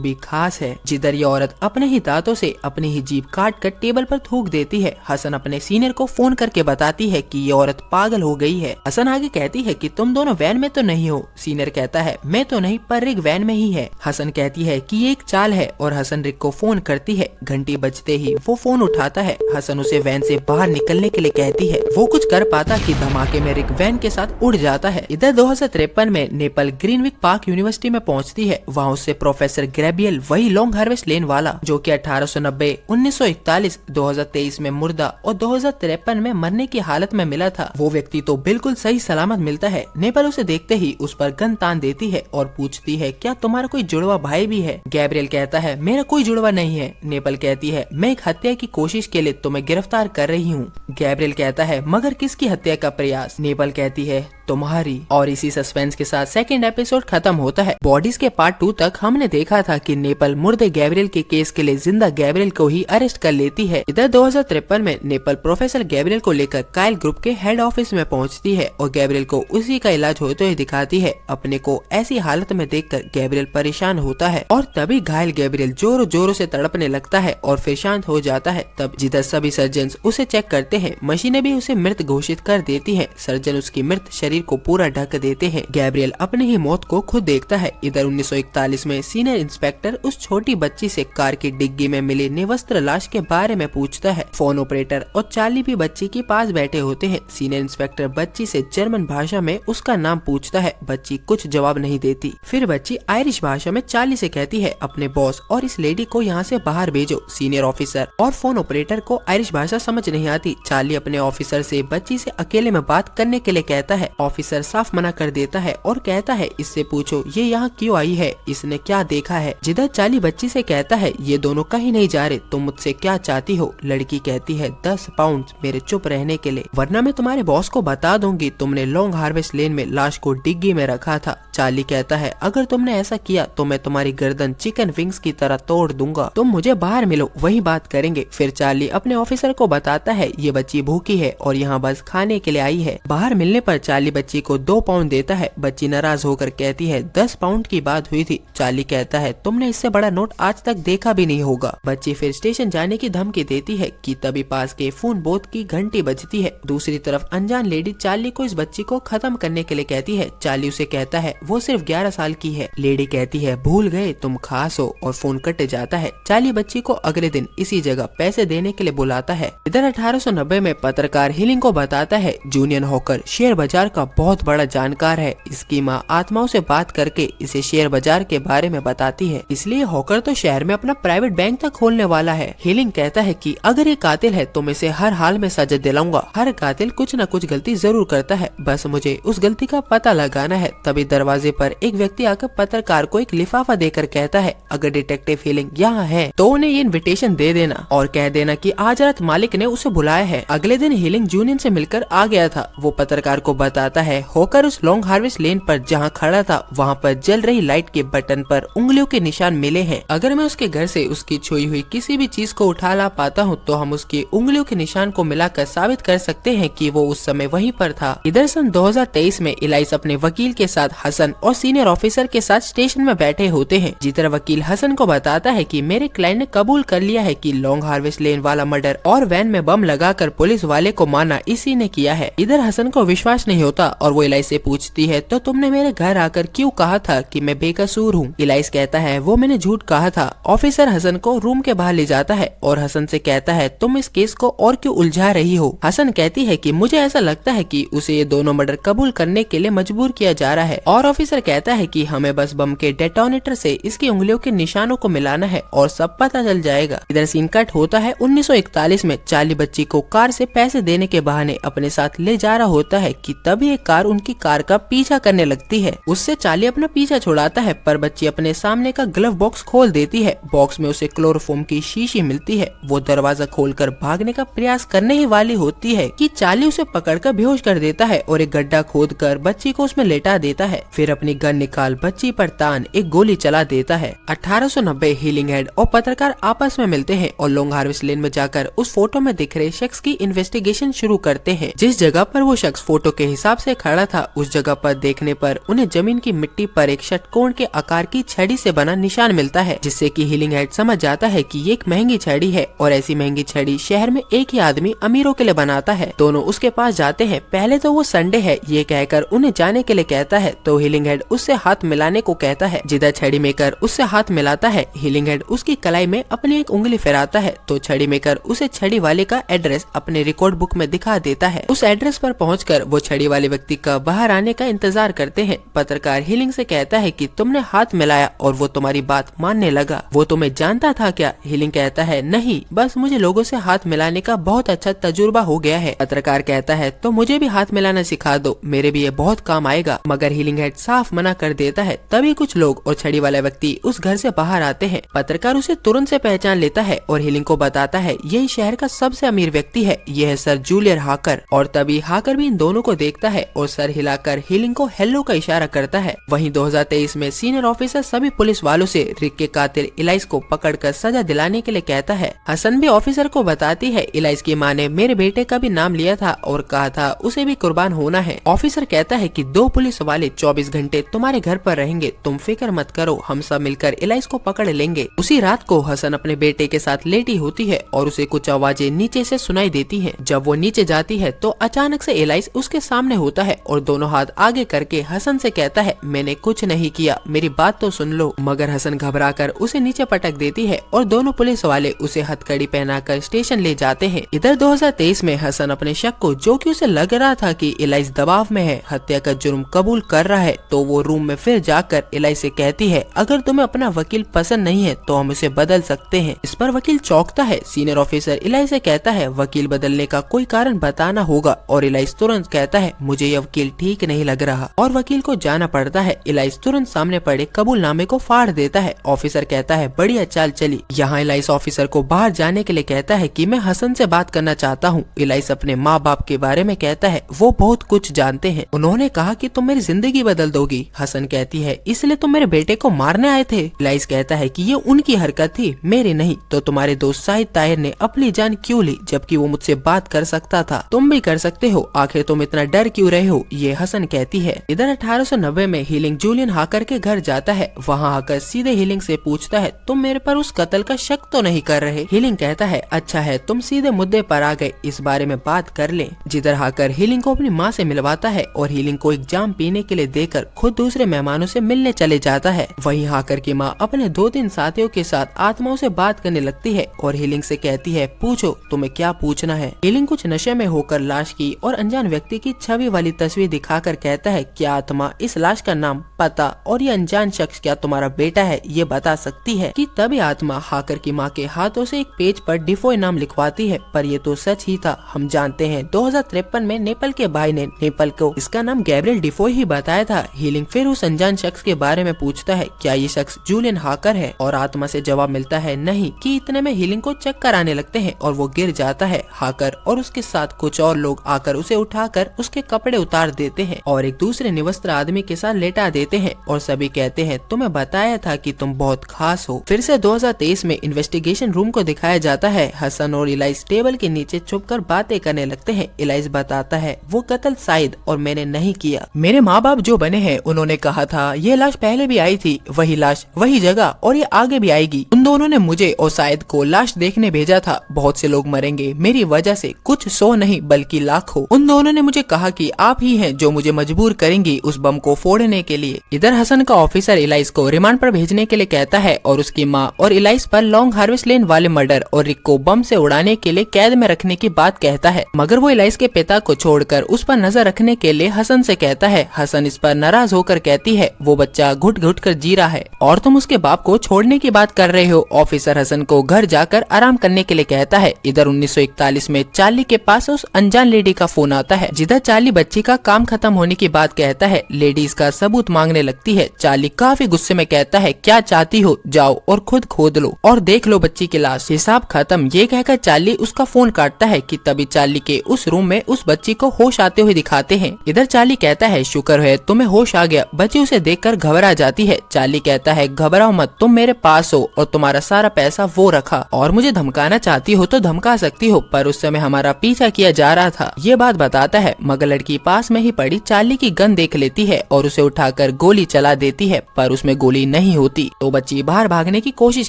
भी खास है। जिधर ये औरत अपने ही दांतों से अपनी ही जीभ काट कर टेबल पर थूक देती है। हसन अपने सीनियर को फोन करके बताती है कि ये औरत पागल हो गई है। हसन आगे कहती है कि तुम दोनों वैन में तो नहीं हो। सीनियर कहता है मैं तो नहीं, पर रिक वैन में ही है। हसन कहती है कि ये एक चाल है और हसन रिक को फोन करती है। घंटी बजते ही वो फोन उठाता है। हसन उसे वैन से बाहर निकलने के लिए कहती है। वो कुछ कर पाता कि धमाके में रिक वैन के साथ उड़ जाता है। इधर 2053 में नेपल ग्रीनविक पार्क यूनिवर्सिटी में पहुंचती है। वहाँ उससे प्रोफेसर ग्रेबियल, वही लॉन्ग हार्वेस्ट लेन वाला जो कि 1890, 1941, 2023 में मुर्दा और 2053 में मरने की हालत में मिला था, वो व्यक्ति तो बिल्कुल सही सलामत मिलता है। नेपल उसे देखते ही उस पर गन तान देती है और पूछती है क्या तुम्हारा कोई जुड़वा भाई भी है? गैब्रियल कहता है मेरा कोई जुड़वा नहीं है। नेपल कहती है मैं एक हत्या की कोशिश के लिए तुम्हें गिरफ्तार कर रही हूँ। गैब्रियल कहता है मगर किसकी हत्या का प्रयास? नेपल कहती है तुम्हारी। और इसी सस्पेंस के साथ सेकंड एपिसोड खत्म होता है। बॉडीज के पार्ट 2 तक हमने देखा था कि नेपल मुर्दे गैब्रियल के केस के लिए जिंदा गैब्रियल को ही अरेस्ट कर लेती है। इधर 2053 में नेपल प्रोफेसर गैब्रियल को लेकर काइल ग्रुप के हेड ऑफिस में पहुंचती है और गैब्रियल को उसी का इलाज होते हुए दिखाती है। अपने को ऐसी हालत में देखकर गैब्रियल परेशान होता है और तभी घायल गैब्रियल जोरों जोरों से तड़पने लगता है और फिर शांत हो जाता है। तब जिधर सभी सर्जन उसे चेक करते हैं, मशीनें भी उसे मृत घोषित कर देती है। सर्जन उसकी मृत शरीर को पूरा ढक देते हैं। गैब्रियल अपनी ही मौत को खुद देखता है। इधर 1941 में सीनियर इंस्पेक्टर उस छोटी बच्ची से कार की डिग्गी में मिली निवस्त्र लाश के बारे में पूछता है। फोन ऑपरेटर और चार्ली भी बच्ची के पास बैठे होते हैं। सीनियर इंस्पेक्टर बच्ची से जर्मन भाषा में उसका नाम पूछता है। बच्ची कुछ जवाब नहीं देती। फिर बच्ची आयरिश भाषा में चार्ली से कहती है अपने बॉस और इस लेडी को यहाँ से बाहर भेजो। सीनियर ऑफिसर और फोन ऑपरेटर को आयरिश भाषा समझ नहीं आती। चार्ली अपने ऑफिसर से बच्ची से अकेले में बात करने के लिए कहता है। ऑफिसर साफ मना कर देता है और कहता है इससे पूछो ये यहाँ क्यों आई है, इसने क्या देखा है। जिधर चार्ली बच्ची से कहता है ये दोनों कहीं नहीं जा रहे, तुम मुझसे क्या चाहती हो? लड़की कहती है 10 पाउंड मेरे चुप रहने के लिए, वरना मैं तुम्हारे बॉस को बता दूंगी तुमने लॉन्ग हार्वेस्ट लेन में लाश को डिग्गी में रखा था। चार्ली कहता है अगर तुमने ऐसा किया तो मैं तुम्हारी गर्दन चिकन विंग्स की तरह तोड़ दूंगा, तुम मुझे बाहर मिलो वही बात करेंगे। फिर चार्ली अपने ऑफिसर को बताता है ये बच्ची भूखी है और यहाँ बस खाने के लिए आई है। बाहर मिलने पर चार्ली बच्ची को 2 पाउंड देता है। बच्ची नाराज होकर कहती है 10 पाउंड की बात हुई थी। चार्ली कहता है तुमने इससे बड़ा नोट आज तक देखा भी नहीं होगा। बच्ची फिर स्टेशन जाने की धमकी देती है कि तभी पास के फोन बोथ की घंटी बजती है। दूसरी तरफ अनजान लेडी चार्ली को इस बच्ची को खत्म करने के लिए कहती है। चार्ली उसे कहता है वो सिर्फ 11 साल की है। लेडी कहती है भूल गए तुम खास हो और फोन कट जाता है। चार्ली बच्ची को अगले दिन इसी जगह पैसे देने के लिए बुलाता है। इधर 1890 में पत्रकार हीलिंग को बताता है जूनियन हॉकर शेयर बाजार का बहुत बड़ा जानकार है। इसकी माँ आत्माओं से बात करके इसे शेयर बाजार के बारे में बताती है, इसलिए हॉकर तो शहर में अपना प्राइवेट बैंक तक खोलने वाला है। हीलिंग कहता है कि अगर ये कातिल है तो मैं इसे हर हाल में सजा दिलाऊंगा। हर कातिल कुछ न कुछ गलती जरूर करता है, बस मुझे उस गलती का पता लगाना है। तभी दरवाजे पर एक व्यक्ति आकर पत्रकार को एक लिफाफा देकर कहता है अगर डिटेक्टिव हीलिंग यहाँ है तो उन्हें ये इन्विटेशन दे देना और कह देना कि आज रात मालिक ने उसे बुलाया है। अगले दिन हीलिंग जूनियन से मिलकर आ गया था। वो पत्रकार को बताता है हॉकर उस लॉन्ग हार्वेस्ट लेन पर जहाँ खड़ा था वहाँ पर जल रही लाइट के बटन पर उंगलियों के निशान मिले हैं। अगर मैं उसके घर से उसकी छुई हुई किसी भी चीज को उठा ला पाता हूँ तो हम उसकी उंगलियों के निशान को मिलाकर साबित कर सकते हैं कि वो उस समय वहीं पर था। इधर सन 2023 में इलाइस अपने वकील के साथ हसन और सीनियर ऑफिसर के साथ स्टेशन में बैठे होते हैं। जिधर वकील हसन को बताता है कि मेरे क्लाइंट ने कबूल कर लिया है कि लॉन्ग हार्वेस्ट लेन वाला मर्डर और वैन में बम लगाकर पुलिस वाले को मारना इसी ने किया है। इधर हसन को विश्वास नहीं होता और वो इलाइस से पूछती है तो तुमने मेरे घर आकर क्यों कहा था कि मैं बेकसूर हूँ? इलाइस कहता है वो मैंने झूठ कहा था। ऑफिसर हसन को रूम के बाहर ले जाता है और हसन से कहता है तुम इस केस को और क्यों उलझा रही हो? हसन कहती है कि मुझे ऐसा लगता है कि उसे ये दोनों मर्डर कबूल करने के लिए मजबूर किया जा रहा है। और ऑफिसर कहता है कि हमें बस बम के डेटोनेटर से इसकी उंगलियों के निशानों को मिलाना है और सब पता चल जाएगा। इधर सीन कट होता है 1941 में। चार्ली बच्ची को कार से पैसे देने के बहाने अपने साथ ले जा रहा होता है कि तभी एक कार उनकी कार का पीछा करने लगती है। उससे चार्ली अपना पीछा छुड़ाता है, पर बच्ची अपने सामने का ग्लव बॉक्स खोल देती है। बॉक्स में उसे क्लोरोफॉर्म की शीशी मिलती है। वो दरवाजा खोलकर भागने का प्रयास करने ही वाली होती है कि चार्ली उसे पकड़कर बेहोश कर देता है और एक गड्ढा खोदकर बच्ची को उसमें लेटा देता है। फिर अपनी गन निकाल बच्ची पर तान एक गोली चला देता है। 1890 हीलिंग हेड और पत्रकार आपस में मिलते हैं और लॉन्ग हार्वेस्ट लेन में जाकर उस फोटो में दिख रहे शख्स की इन्वेस्टिगेशन शुरू करते हैं। जिस जगह पर वो शख्स फोटो के हिसाब से खड़ा था, उस जगह पर देखने पर उन्हें जमीन की मिट्टी पर एक षटकोण के आकार की छड़ी से बना निशान मिलता है, जिससे कि हीलिंग हेड समझ जाता है कि ये एक महंगी छड़ी है और ऐसी महंगी छड़ी शहर में एक ही आदमी अमीरों के लिए बनाता है। दोनों उसके पास जाते हैं। पहले तो वो संडे है ये कहकर उन्हें जाने के लिए कहता है, तो हीलिंग हेड उससे हाथ मिलाने को कहता है। जिधर छड़ी मेकर उससे हाथ मिलाता है, हीलिंग हेड उसकी कलाई में अपनी एक उंगली फिराता है, तो छड़ी मेकर उसे छड़ी वाले का एड्रेस अपने रिकॉर्ड बुक में दिखा देता है। उस एड्रेस पर पहुंचकर वो छड़ी वाले व्यक्ति का बाहर आने का इंतजार करते हैं। पत्रकार हीलिंग से कहता है कि तुमने हाथ मिलाया और वो तुम्हारी बात मानने लगा, वो तुम्हें जानता था क्या? हीलिंग कहता है नहीं, बस मुझे लोगों से हाथ मिलाने का बहुत अच्छा तजुर्बा हो गया है। पत्रकार कहता है तो मुझे भी हाथ मिलाना सिखा दो, मेरे भी ये बहुत काम आएगा। मगर हीलिंग हेड साफ मना कर देता है। तभी कुछ लोग और छड़ी वाला व्यक्ति उस घर से बाहर आते हैं। पत्रकार उसे तुरंत से पहचान लेता है और हीलिंग को बताता है यही शहर का सबसे अमीर व्यक्ति है, यह है सर जूलियन हाकर। और तभी हाकर भी इन दोनों को देखता है और सर हिलाकर हीलिंग को हेलो का इशारा करता है। वहीं 2023 में सीनियर ऑफिसर सभी पुलिस वालों से रिक के कातिल इलाइस को पकड़कर सजा दिलाने के लिए कहता है। हसन भी ऑफिसर को बताती है इलाइस की माँ ने मेरे बेटे का भी नाम लिया था और कहा था उसे भी कुर्बान होना है। ऑफिसर कहता है कि 2 पुलिस वाले 24 घंटे तुम्हारे घर पर रहेंगे, तुम फिक्र मत करो, हम सब मिलकर इलाइस को पकड़ लेंगे। उसी रात को हसन अपने बेटे के साथ लेटी होती है और उसे कुछ आवाजें नीचे से सुनाई देती हैं। जब वो नीचे जाती है तो अचानक से इलाइस उसके सामने होता है और दोनों हाथ आगे करके हसन से कहता है मैंने कुछ नहीं किया, मेरी बात तो सुन लो। मगर हसन घबराकर उसे नीचे पटक देती है और दोनों पुलिस वाले उसे हथकड़ी पहनाकर स्टेशन ले जाते हैं। इधर 2023 में हसन अपने शक को, जो कि उसे लग रहा था कि इलाइस दबाव में है, हत्या का जुर्म कबूल कर रहा है, तो वो रूम में फिर जाकर इलाइस से कहती है अगर तुम्हें अपना वकील पसंद नहीं है तो हम उसे बदल सकते हैं। इस पर वकील चौंकता है। सीनियर ऑफिसर इलाइस से कहता है वकील बदलने का कोई कारण बताना होगा और इलाइस तुरंत कहता है मुझे यह वकील ठीक नहीं लग रहा और वकील को जाना पड़ता है। इलाइस तुरंत सामने पड़े कबूलनामे को फाड़ देता है। ऑफिसर कहता है बढ़िया चाल चली। यहाँ इलाइस ऑफिसर को बाहर जाने के लिए कहता है कि मैं हसन से बात करना चाहता हूँ। इलाइस अपने माँ बाप के बारे में कहता है वो बहुत कुछ जानते हैं, उन्होंने कहा कि तुम मेरी जिंदगी बदल दोगी। हसन कहती है इसलिए तुम मेरे बेटे को मारने आए थे। इलाइस कहता है कि ये उनकी हरकत थी, मेरी नहीं। तो तुम्हारे दोस्त शाहिद ताहिर ने अपनी जान क्यों ली जबकि वो मुझसे बात कर सकता था? तुम भी कर सकते हो, आखिर तुम इतना डर क्यों रहे हो? ये हसन कहती है। इधर 1890 में हीलिंग जूलियन हाकर के घर जाता है। वहाँ हाकर सीधे हीलिंग से पूछता है तुम मेरे पर उस कत्ल का शक तो नहीं कर रहे? हीलिंग कहता है अच्छा है तुम सीधे मुद्दे पर आ गए, इस बारे में बात कर लें। जिधर हाकर हीलिंग को अपनी माँ से मिलवाता है और हीलिंग को एक जाम पीने के लिए देकर खुद दूसरे मेहमानों से मिलने चले जाता है। वहीं हाकर की माँ अपने 2-3 साथियों के साथ आत्माओं से बात करने लगती है और हीलिंग से कहती है पूछो तुम्हें क्या पूछना है। हीलिंग कुछ नशे में होकर लाश की और अनजान व्यक्ति की छवि वाली तस्वीर दिखाकर कहता है क्या आत्मा इस लाश का नाम, पता और ये अनजान शख्स क्या तुम्हारा बेटा है ये बता सकती है? कि तभी आत्मा हाकर की माँ के हाथों से एक पेज पर डिफोय नाम लिखवाती है। पर ये तो सच ही था। हम जानते हैं 2053 में नेपल के भाई ने नेपल को इसका नाम गैब्रियल डिफोय ही बताया था। हीलिंग फिर उस अनजान शख्स के बारे में पूछता है क्या ये शख्स जूलियन हाकर है? और आत्मा से जवाब मिलता है नहीं। कि इतने में हीलिंग को चक्कर आने लगते हैं और वो गिर जाता है। हाकर और उसके साथ कुछ और लोग आकर उसे उठाकर उसके कपड़े उतार देते हैं और एक दूसरे निवस्त्र आदमी के साथ लेटा देते हैं और सभी कहते हैं तुम्हें बताया था कि तुम बहुत खास हो। फिर से 2023 में इन्वेस्टिगेशन रूम को दिखाया जाता है। हसन और इलाइस टेबल के नीचे छुपकर बातें करने लगते हैं। इलाइस बताता है वो कत्ल शायद और मैंने नहीं किया। मेरे माँ बाप जो बने हैं उन्होंने कहा था ये लाश पहले भी आई थी, वही लाश वही जगह और ये आगे भी आएगी। उन दोनों ने मुझे और शायद को लाश देखने भेजा था। बहुत से लोग मरेंगे मेरी वजह से, कुछ 100 नहीं बल्कि लाखों। उन दोनों ने मुझे कहा कि आप ही हैं जो मुझे मजबूर करेंगी उस बम को फोड़ने के लिए। इधर हसन का ऑफिसर इलाइस को रिमांड पर भेजने के लिए कहता है और उसकी माँ और इलाइस पर लॉन्ग हार्वेस्ट लेन वाले मर्डर और रिक को बम से उड़ाने के लिए कैद में रखने की बात कहता है। मगर वो इलाइस के पिता को छोड़कर उस पर नजर रखने के लिए हसन से कहता है। हसन इस पर नाराज होकर कहती है वो बच्चा घुट घुट कर जी रहा है और तुम उसके बाप को छोड़ने की बात कर रहे हो। ऑफिसर हसन को घर जाकर आराम करने के लिए कहता है। इधर 1941 में चार्ली के पास उस अनजान लेडी का फोन आता है। जिधर चार्ली बच्ची का काम खत्म होने की बात कहता है। लेडी इसका सबूत मांगने लगती है। चार्ली काफी गुस्से में कहता है, क्या चाहती हो, जाओ और खुद खोद लो और देख लो बच्ची की लाश, हिसाब खत्म। ये कहकर चार्ली उसका फोन काटता है कि तभी चार्ली के उस रूम में उस बच्ची को होश आते हुए दिखाते हैं। इधर चार्ली कहता है, शुक्र है तुम्हें होश आ गया। बच्ची उसे देखकर घबरा जाती है। चार्ली कहता है, घबराओ मत, तुम मेरे पास हो और तुम्हारा सारा पैसा वो रखा, और मुझे धमकाना चाहती हो तो धमका सकती हो, पर उस समय हमारा पीछा किया जा रहा था। ये बात बताता है, मगर लड़की पास में ही पड़ी चार्ली की गन देख लेती है और उसे उठाकर गोली चला देती है, पर उसमें गोली नहीं होती। तो बच्ची बाहर भागने की कोशिश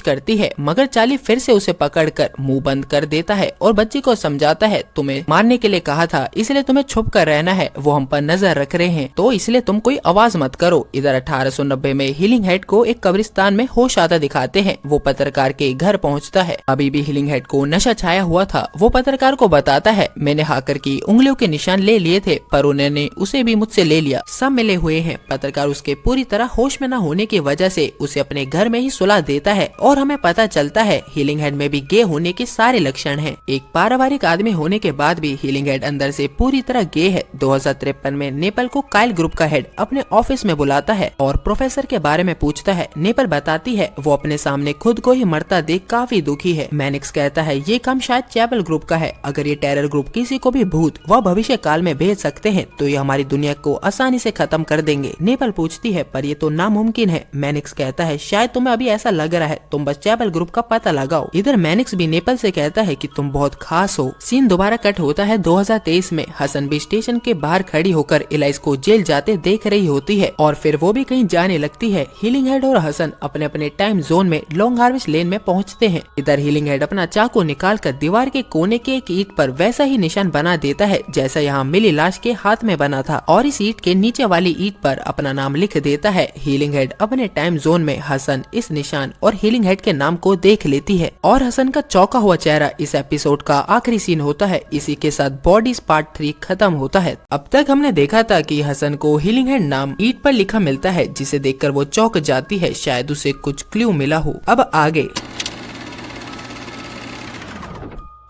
करती है, मगर चार्ली फिर से उसे पकड़कर मुंह बंद कर देता है और बच्ची को समझाता है, तुम्हें मारने के लिए कहा था, इसलिए तुम्हें छुप कर रहना है, वो हम पर नजर रख रहे हैं, तो इसलिए तुम कोई आवाज मत करो। इधर 1890 में हीलिंग हेड को एक कब्रिस्तान में होश आता दिखाते हैं। वो पत्रकार के घर पहुंचता है। अभी भी हीलिंग हेड को नशा छाया हुआ था। वो पत्रकार को बताता है, मैंने हाकर की उंगलियों के निशान ले लिए थे, पर उन्होंने उसे भी मुझसे ले लिया, सब मिले हुए हैं। पत्रकार उसके पूरी तरह होश में न होने की वजह से उसे अपने घर में ही सुला देता है और हमें पता चलता है हीलिंग हेड में भी गे होने के सारे लक्षण हैं। एक पारिवारिक आदमी होने के बाद भी हीलिंग हेड अंदर से पूरी तरह गे है। 2053 में नेपल को काइल ग्रुप का हेड अपने ऑफिस में बुलाता है और प्रोफेसर के बारे में पूछता है। नेपल बताती है वो अपने सामने खुद को ही मरता देख काफी दुखी है। मैनिक्स कहता है, ये काम शायद चैपल ग्रुप का है। अगर ये टेरर ग्रुप किसी को भी भूत व भविष्य काल में भेज सकते हैं तो ये हमारी दुनिया को आसानी से खत्म कर देंगे। नेपल पूछती है, पर ये तो नामुमकिन है। मैनिक्स कहता है, शायद तुम्हें अभी ऐसा लग रहा है, तुम बस चैपल ग्रुप का पता लगाओ। इधर मैनिक्स भी नेपल से कहता है कि तुम बहुत खास हो। सीन दोबारा कट होता है 2023 में। हसन भी स्टेशन के बाहर खड़ी होकर इलाइस को जेल जाते देख रही होती है और फिर वो भी कहीं जाने लगती है। हीलिंग हेड और हसन अपने अपने टाइम जोन में लॉन्ग हार्वेस्ट लेन में पहुंचते हैं। इधर हीलिंग हेड अपना चाकू निकालकर दीवार के कोने के एक ईंट पर वैसा ही निशान बना देता है जैसा यहाँ मिली लाश के हाथ में बना था, और इस ईंट के नीचे वाली ईंट पर अपना नाम लिख देता है। हीलिंग हेड अपने टाइम जोन में हसन इस निशान और हीलिंग हेड के नाम को देख लेती है और हसन का चौंका हुआ चेहरा इस एपिसोड का आखिरी सीन होता है। इसी के साथ बॉडीज पार्ट 3 खत्म होता है। अब तक हमने देखा था कि हसन को हीलिंग हेड नाम ईंट पर लिखा मिलता है, जिसे देखकर वो चौंक जाती है, शायद उसे कुछ क्लू मिला हो। अब आगे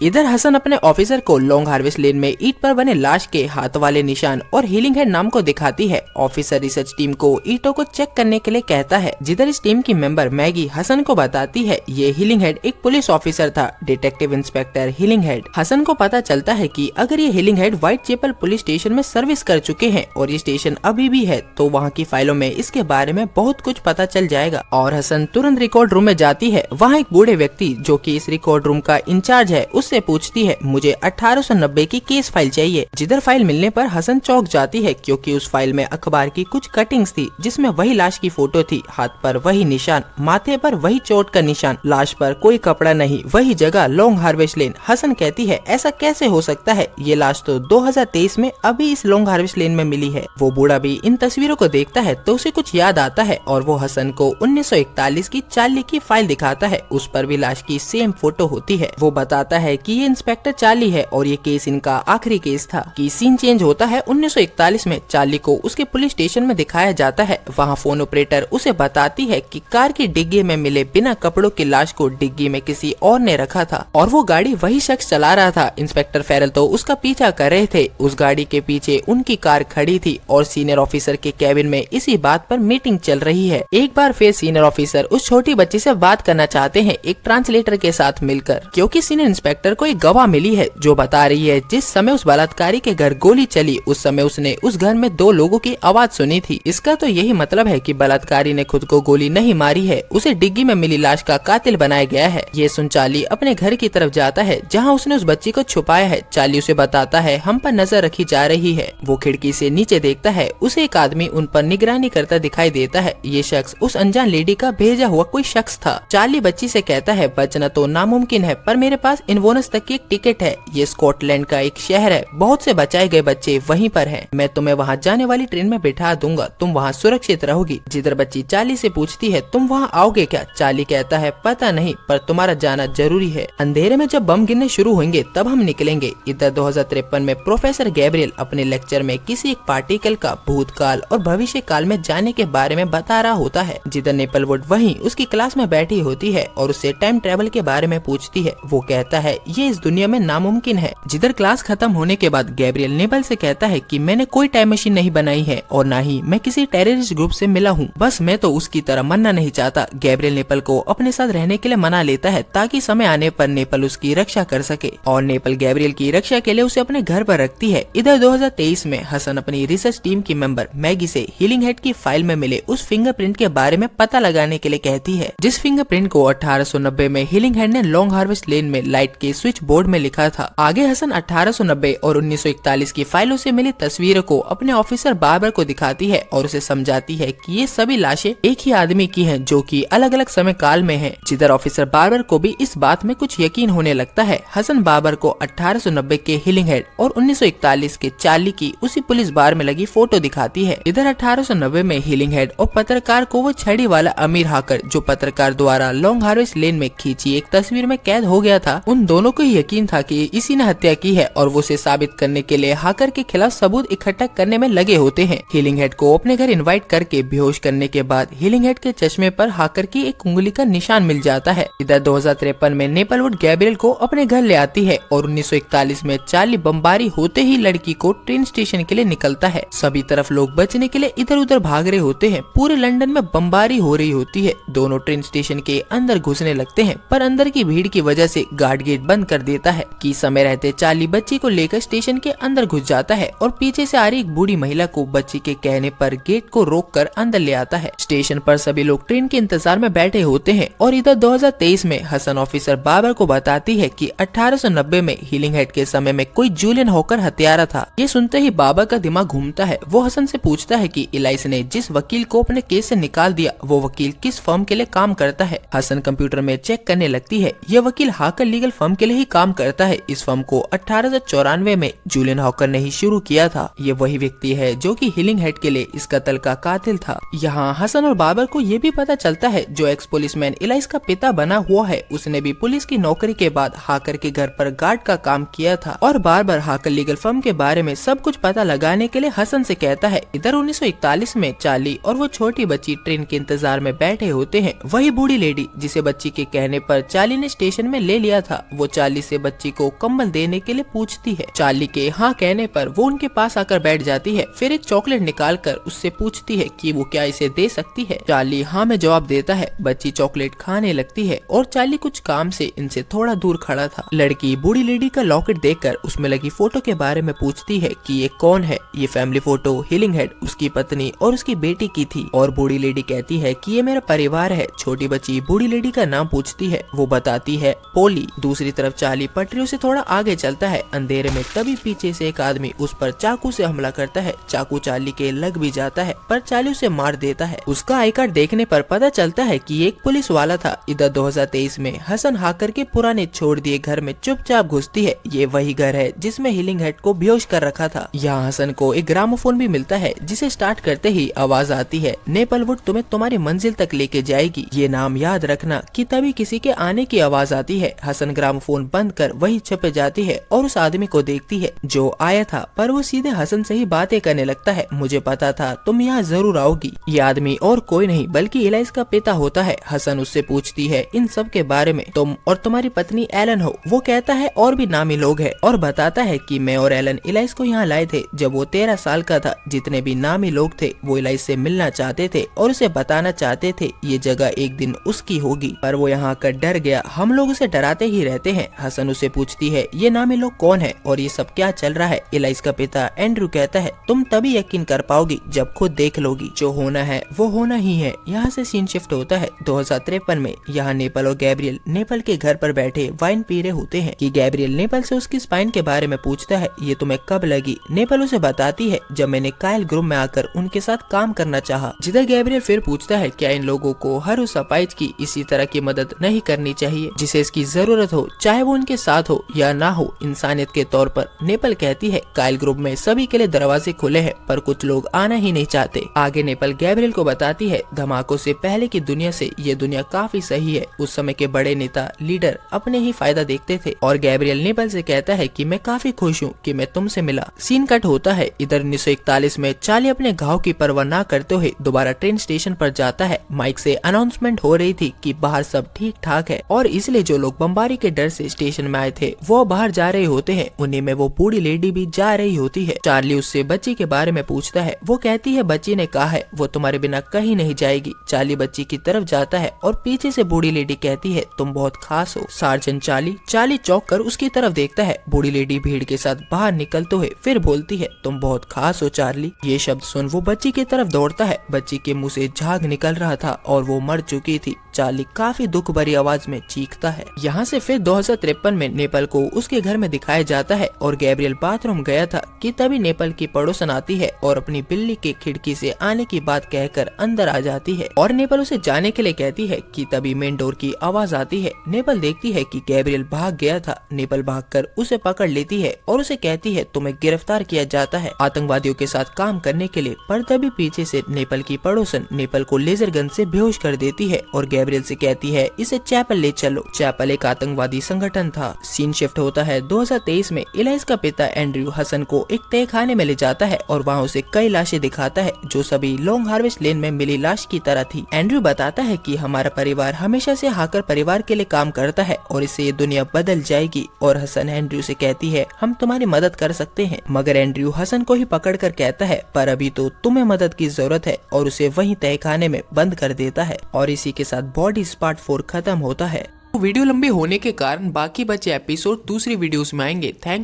इधर हसन अपने ऑफिसर को लॉन्ग हार्वेस्ट लेन में ईंट पर बने लाश के हाथ वाले निशान और हीलिंग हेड नाम को दिखाती है। ऑफिसर रिसर्च टीम को ईंटों को चेक करने के लिए कहता है, जिधर इस टीम की मेंबर मैगी हसन को बताती है ये हीलिंग हेड एक पुलिस ऑफिसर था, डिटेक्टिव इंस्पेक्टर हीलिंग हेड। हसन को पता चलता है कि अगर ये हीलिंग हेड व्हाइट चैपल पुलिस स्टेशन में सर्विस कर चुके हैं और ये स्टेशन अभी भी है, तो वहाँ की फाइलों में इसके बारे में बहुत कुछ पता चल जाएगा। और हसन तुरंत रिकॉर्ड रूम में जाती है। वहाँ एक बूढ़े व्यक्ति जो कि इस रिकॉर्ड रूम का इंचार्ज है उससे पूछती है, मुझे 1890 की केस फाइल चाहिए। जिधर फाइल मिलने पर हसन चौंक जाती है, क्योंकि उस फाइल में अखबार की कुछ कटिंग्स थी जिसमें वही लाश की फोटो थी, हाथ पर वही निशान, माथे पर वही चोट का निशान, लाश पर कोई कपड़ा नहीं, वही जगह लॉन्ग हार्वेस्ट लेन। हसन कहती है, ऐसा कैसे हो सकता है, ये लाश तो 2023 में अभी इस लॉन्ग हार्वेस्ट लेन में मिली है। वो बूढ़ा भी इन तस्वीरों को देखता है तो उसे कुछ याद आता है और वो हसन को 1941 की चार्ली की फाइल दिखाता है। उस पर भी लाश की सेम फोटो होती है। वो बताता है कि ये इंस्पेक्टर चार्ली है और ये केस इनका आखिरी केस था। कि सीन चेंज होता है 1941 में। चार्ली को उसके पुलिस स्टेशन में दिखाया जाता है। वहाँ फोन ऑपरेटर उसे बताती है कि कार की डिग्गी में मिले बिना कपड़ों की लाश को डिग्गी में किसी और ने रखा था और वो गाड़ी वही शख्स चला रहा था। इंस्पेक्टर फेरल तो उसका पीछा कर रहे थे। उस गाड़ी के पीछे उनकी कार खड़ी थी और सीनियर ऑफिसर के कैबिन में इसी बात पर मीटिंग चल रही है। एक बार फिर सीनियर ऑफिसर उस छोटी बच्ची से बात करना चाहते हैं एक ट्रांसलेटर के साथ मिलकर, क्योंकि सीनियर इंस्पेक्टर को एक गवाह मिली है जो बता रही है जिस समय उस बलात्कारी के घर गोली चली उस समय उसने उस घर में 2 लोगों की आवाज सुनी थी। इसका तो यही मतलब है कि बलात्कारी ने खुद को गोली नहीं मारी है, उसे डिग्गी में मिली लाश का कातिल बनाया गया है। ये सुन चार्ली अपने घर की तरफ जाता है जहाँ उसने उस बच्ची को छुपाया है। चार्ली उसे बताता है हम पर नजर रखी जा रही है। वो खिड़की से नीचे देखता है, उसे एक आदमी उन पर निगरानी करता दिखाई देता है। ये शख्स उस अनजान लेडी का भेजा हुआ कोई शख्स था। चार्ली बच्ची से कहता है बचना तो नामुमकिन है, पर मेरे पास इनवोनस तक की एक टिकट है। ये स्कॉटलैंड का एक शहर है, बहुत से बचाए गए बच्चे वहीं पर हैं। मैं तुम्हें वहाँ जाने वाली ट्रेन में बिठा दूंगा, तुम वहाँ सुरक्षित रहोगी। जिधर बच्ची चार्ली से पूछती है तुम वहाँ आओगे क्या? चार्ली कहता है पता नहीं, पर तुम्हारा जाना जरूरी है। अंधेरे में जब बम गिरने शुरू होंगे तब हम निकलेंगे। इधर 2053 में प्रोफेसर गैब्रियल अपने लेक्चर में किसी एक पार्टिकल का भूतकाल और भविष्य काल में जाने के बारे में बता रहा होता है। जिधर नेपलवुड वहीं उसकी क्लास में बैठी होती है और उससे टाइम ट्रेवल के बारे में पूछती है। वो कहता है ये इस दुनिया में नामुमकिन है। जिधर क्लास खत्म होने के बाद गैब्रियल नेपल से कहता है कि मैंने कोई टाइम मशीन नहीं बनाई है और ना ही मैं किसी टेररिस्ट ग्रुप से मिला हूँ, बस मैं तो उसकी तरह मरना नहीं चाहता। गैब्रियल नेपल को अपने साथ रहने के लिए मना लेता है ताकि समय आने पर नेपल उसकी रक्षा कर सके और नेपल गैब्रियल की रक्षा के लिए उसे अपने घर पर रखती है। इधर 2023 में हसन अपनी रिसर्च टीम की मेंबर मैगी से हीलिंग हेड की फाइल में मिले उस फिंगरप्रिंट के बारे में पता लगाने के लिए कहती है, जिस फिंगरप्रिंट को 1890 में हीलिंग हेड ने लॉन्ग हार्वेस्ट लेन में लाइट के स्विच बोर्ड में लिखा था। आगे हसन 1890 और 1941 की फाइलों से मिली तस्वीरों को अपने ऑफिसर बार्बर को दिखाती है और उसे समझाती है कि ये सभी लाशें एक ही आदमी की हैं जो कि अलग अलग समय काल में हैं। जिधर ऑफिसर बार्बर को भी इस बात में कुछ यकीन होने लगता है। हसन बार्बर को 1890 के हीलिंग हेड और 1941 के चार्ली की उसी पुलिस बार में लगी फोटो दिखाती है। इधर 1890 में हीलिंग हेड और पत्रकार को वो छड़ी वाला अमीर हाकर जो पत्रकार द्वारा लॉन्ग हार्वेस्ट लेन में खींची एक तस्वीर में कैद हो गया था, उन दोनों को यकीन था कि इसी ने हत्या की है और वो उसे साबित करने के लिए हाकर के खिलाफ सबूत इकट्ठा करने में लगे होते हैं। हीलिंग हेड को अपने घर इनवाइट करके बेहोश करने के बाद हीलिंग हेड के चश्मे पर हाकर की एक उंगली का निशान मिल जाता है। इधर 2053 में नेपलवुड गैब्रियल को अपने घर ले आती है और 1941 में चार्ली बमबारी होते ही लड़की को ट्रेन स्टेशन के लिए निकलता है। सभी तरफ लोग बचने के लिए इधर उधर भाग रहे होते हैं। पूरे लंदन में बमबारी हो रही होती है। दोनों ट्रेन स्टेशन के अंदर घुसने लगते हैं पर अंदर की भीड़ की वजह से गार्ड गेट बंद कर देता है। कि समय रहते चार्ली बच्ची को लेकर स्टेशन के अंदर घुस जाता है और पीछे से आ रही एक बूढ़ी महिला को बच्ची के कहने पर गेट को रोककर अंदर ले आता है। स्टेशन पर सभी लोग ट्रेन के इंतजार में बैठे होते हैं और इधर 2023 में हसन ऑफिसर बाबर को बताती है कि 1890 में हीलिंग हेड के समय में कोई जूलियन हॉकर हत्यारा था। ये सुनते ही बाबर का दिमाग घूमता है। वो हसन से पूछता है कि इलाइस ने जिस वकील को अपने केस से निकाल दिया वो वकील किस फर्म के लिए काम करता है। हसन कंप्यूटर में चेक करने लगती है। यह वकील हाकर लीगल फर्म के लिए ही काम करता है। इस फर्म को 1894 में जूलियन हॉकर ने ही शुरू किया था। ये वही व्यक्ति है जो कि हीलिंग हेड के लिए इस कत्ल का कातिल था। यहाँ हसन और बाबर को ये भी पता चलता है जो एक्स पुलिसमैन इलाइस का पिता बना हुआ है उसने भी पुलिस की नौकरी के बाद हाकर के घर पर गार्ड का काम किया था और बार बार हाकर लीगल फर्म के बारे में सब कुछ पता लगाने के लिए हसन से कहता है। इधर 1941 में चार्ली और वो छोटी बच्ची ट्रेन के इंतजार में बैठे होते हैं। वही बूढ़ी लेडी जिसे बच्ची के कहने पर चार्ली ने स्टेशन में ले लिया था वो चार्ली से बच्ची को कंबल देने के लिए पूछती है। चार्ली के हाँ कहने पर वो उनके पास आकर बैठ जाती है। फिर एक चॉकलेट निकाल कर उससे पूछती है कि वो क्या इसे दे सकती है। चार्ली हाँ में जवाब देता है। बच्ची चॉकलेट खाने लगती है और चार्ली कुछ काम से इनसे थोड़ा दूर खड़ा था। लड़की बूढ़ी लेडी का लॉकेट देखकर उसमें लगी फोटो के बारे में पूछती है कि ये कौन है। ये फैमिली फोटो हीलिंग हेड, उसकी पत्नी और उसकी बेटी की थी और बूढ़ी लेडी कहती है कि ये मेरा परिवार है। छोटी बच्ची बूढ़ी लेडी का नाम पूछती है। वो बताती है पोली। दूसरी तरफ चार्ली पटरियों से थोड़ा आगे चलता है। अंधेरे में तभी पीछे से एक आदमी उस पर चाकू से हमला करता है। चाकू चार्ली के लग भी जाता है पर चार्ली उसे मार देता है। उसका आई कार्ड देखने पर पता चलता है कि ये एक पुलिस वाला था। इधर 2023 में हसन हाकर के पुराने छोड़ दिए घर में चुपचाप घुसती है। ये वही घर है जिसमें हीलिंग हेड को बेहोश कर रखा था। यहाँ हसन को एक ग्रामोफोन भी मिलता है जिसे स्टार्ट करते ही आवाज आती है, नेपलवुड तुम्हें तुम्हारी मंजिल तक लेके जाएगी। ये नाम याद रखना। कि तभी किसी के आने की आवाज आती है। हसन ग्रामोफोन बंद कर वही छुप जाती है और उस आदमी को देखती है जो आया था पर वो सीधे हसन से ही बातें करने लगता है। मुझे पता था तुम यहाँ जरूर आओगी। ये आदमी और कोई नहीं बल्कि इलाइस का पिता होता है। हसन उससे पूछती है इन सब के बारे में, तुम और तुम्हारी पत्नी एलन हो। वो कहता है और भी नामी लोग हैं और बताता है कि मैं और एलन इलाइस को यहाँ लाए थे जब वो 13 साल का था। जितने भी नामी लोग थे वो इलाइस से मिलना चाहते थे और उसे बताना चाहते थे ये जगह एक दिन उसकी होगी, पर वो यहाँ कर डर गया। हम लोग उसे डराते ही रहते हैं। हसन उसे पूछती है ये नामी लोग कौन है और ये सब क्या चल रहा है। इलाइस का पिता एंड्रू कहता है तुम तभी यकीन कर पाओगी जब खुद देख लोगी। जो होना है वो होना ही है। यहाँ से सीन शिफ्ट होता है 2053 में। यहाँ नेपल और गैब्रियल नेपल के घर पर बैठे वाइन पी रहे होते हैं कि गैब्रियल नेपल से उसकी स्पाइन के बारे में पूछता है ये तुम्हें कब लगी। नेपल उसे बताती है जब मैंने कायल ग्रुप में आकर उनके साथ काम करना चाहा। जिधर गैब्रियल फिर पूछता है क्या इन लोगों को हर उस अपाइज की इसी तरह की मदद नहीं करनी चाहिए जिसे इसकी जरूरत हो, चाहे वो उनके साथ हो या ना हो, इंसानियत के तौर पर। नेपल कहती है कायल ग्रुप में सभी के लिए दरवाजे खुले हैं पर कुछ लोग आना ही नहीं चाहते। आगे नेपल गैब्रियल को बताती है धमाकों से पहले की दुनिया से ये दुनिया काफी सही है। उस समय के बड़े नेता लीडर अपने ही फायदा देखते थे और गैब्रियल नेपल से कहता है कि मैं काफी खुश हूँ कि मैं तुमसे मिला। सीन कट होता है। इधर 1941 में चार्ली अपने घाव की परवाह न करते हुए दोबारा ट्रेन स्टेशन पर जाता है। माइक से अनाउंसमेंट हो रही थी कि बाहर सब ठीक ठाक है और इसलिए जो लोग बमबारी के डर से स्टेशन में आए थे वो बाहर जा रहे होते हैं। उन्हीं में वो बूढ़ी लेडी भी जा रही होती है। चार्ली उससे बच्ची के बारे में पूछता है। वो कहती है बच्ची ने कहा है वो तुम्हारे बिना कहीं नहीं जाएगी। चार्ली बच्ची की तरफ जाता है और पीछे से बूढ़ी लेडी कहती है तुम बहुत खास हो सार्जेंट चार्ली चौंक कर उसकी तरफ देखता है। बूढ़ी लेडी भीड़ के साथ बाहर निकलते हुए फिर बोलती है तुम बहुत खास हो चार्ली। ये शब्द सुन वो बच्ची की तरफ दौड़ता है। बच्ची के मुंह से झाग निकल रहा था और वो मर चुकी थी। चार्ली काफी दुख भरी आवाज में चीखता है। यहाँ से फिर 2053 में नेपल को उसके घर में दिखाया जाता है और गैब्रियल बाथरूम गया था कि तभी नेपल की पड़ोसन आती है और अपनी बिल्ली के खिड़की से आने की बात कहकर अंदर आ जाती है और नेपल उसे जाने के लिए कहती है कि तभी मेन डोर की आवाज आती है। नेपल देखती है कि गैब्रियल भाग गया था। नेपल भागकर उसे पकड़ लेती है और उसे कहती है तुम्हें गिरफ्तार किया जाता है आतंकवादियों के साथ काम करने के लिए। पर तभी पीछे से नेपल की पड़ोसन नेपल को लेजर गन से बेहोश कर देती है और गैब्रियल से कहती है इसे चैपल ले चलो। चैपल एक आतंकवादी संगठन था। सीन शिफ्ट होता है 2023 में। इलाइस का पिता एंड्रयू हसन को एक तहखाने में ले जाता है और वहाँ उसे कई लाशें दिखाता है जो सभी लॉन्ग हार्वेस्ट लेन में मिली लाश की तरह थी। एंड्रयू बताता है कि हमारा परिवार हमेशा से हाकर परिवार के लिए काम करता है और इससे ये दुनिया बदल जाएगी। और हसन एंड्रयू से कहती है हम तुम्हारी मदद कर सकते हैं। मगर एंड्रयू हसन को ही पकड़ कर कहता है पर अभी तो तुम्हें मदद की जरूरत है और उसे वहीं तहखाने में बंद कर देता है। और इसी के साथ बॉडी पार्ट 4 खत्म होता है। वीडियो लंबी होने के कारण बाकी बचे एपिसोड दूसरी वीडियोस में आएंगे। थैंक्स।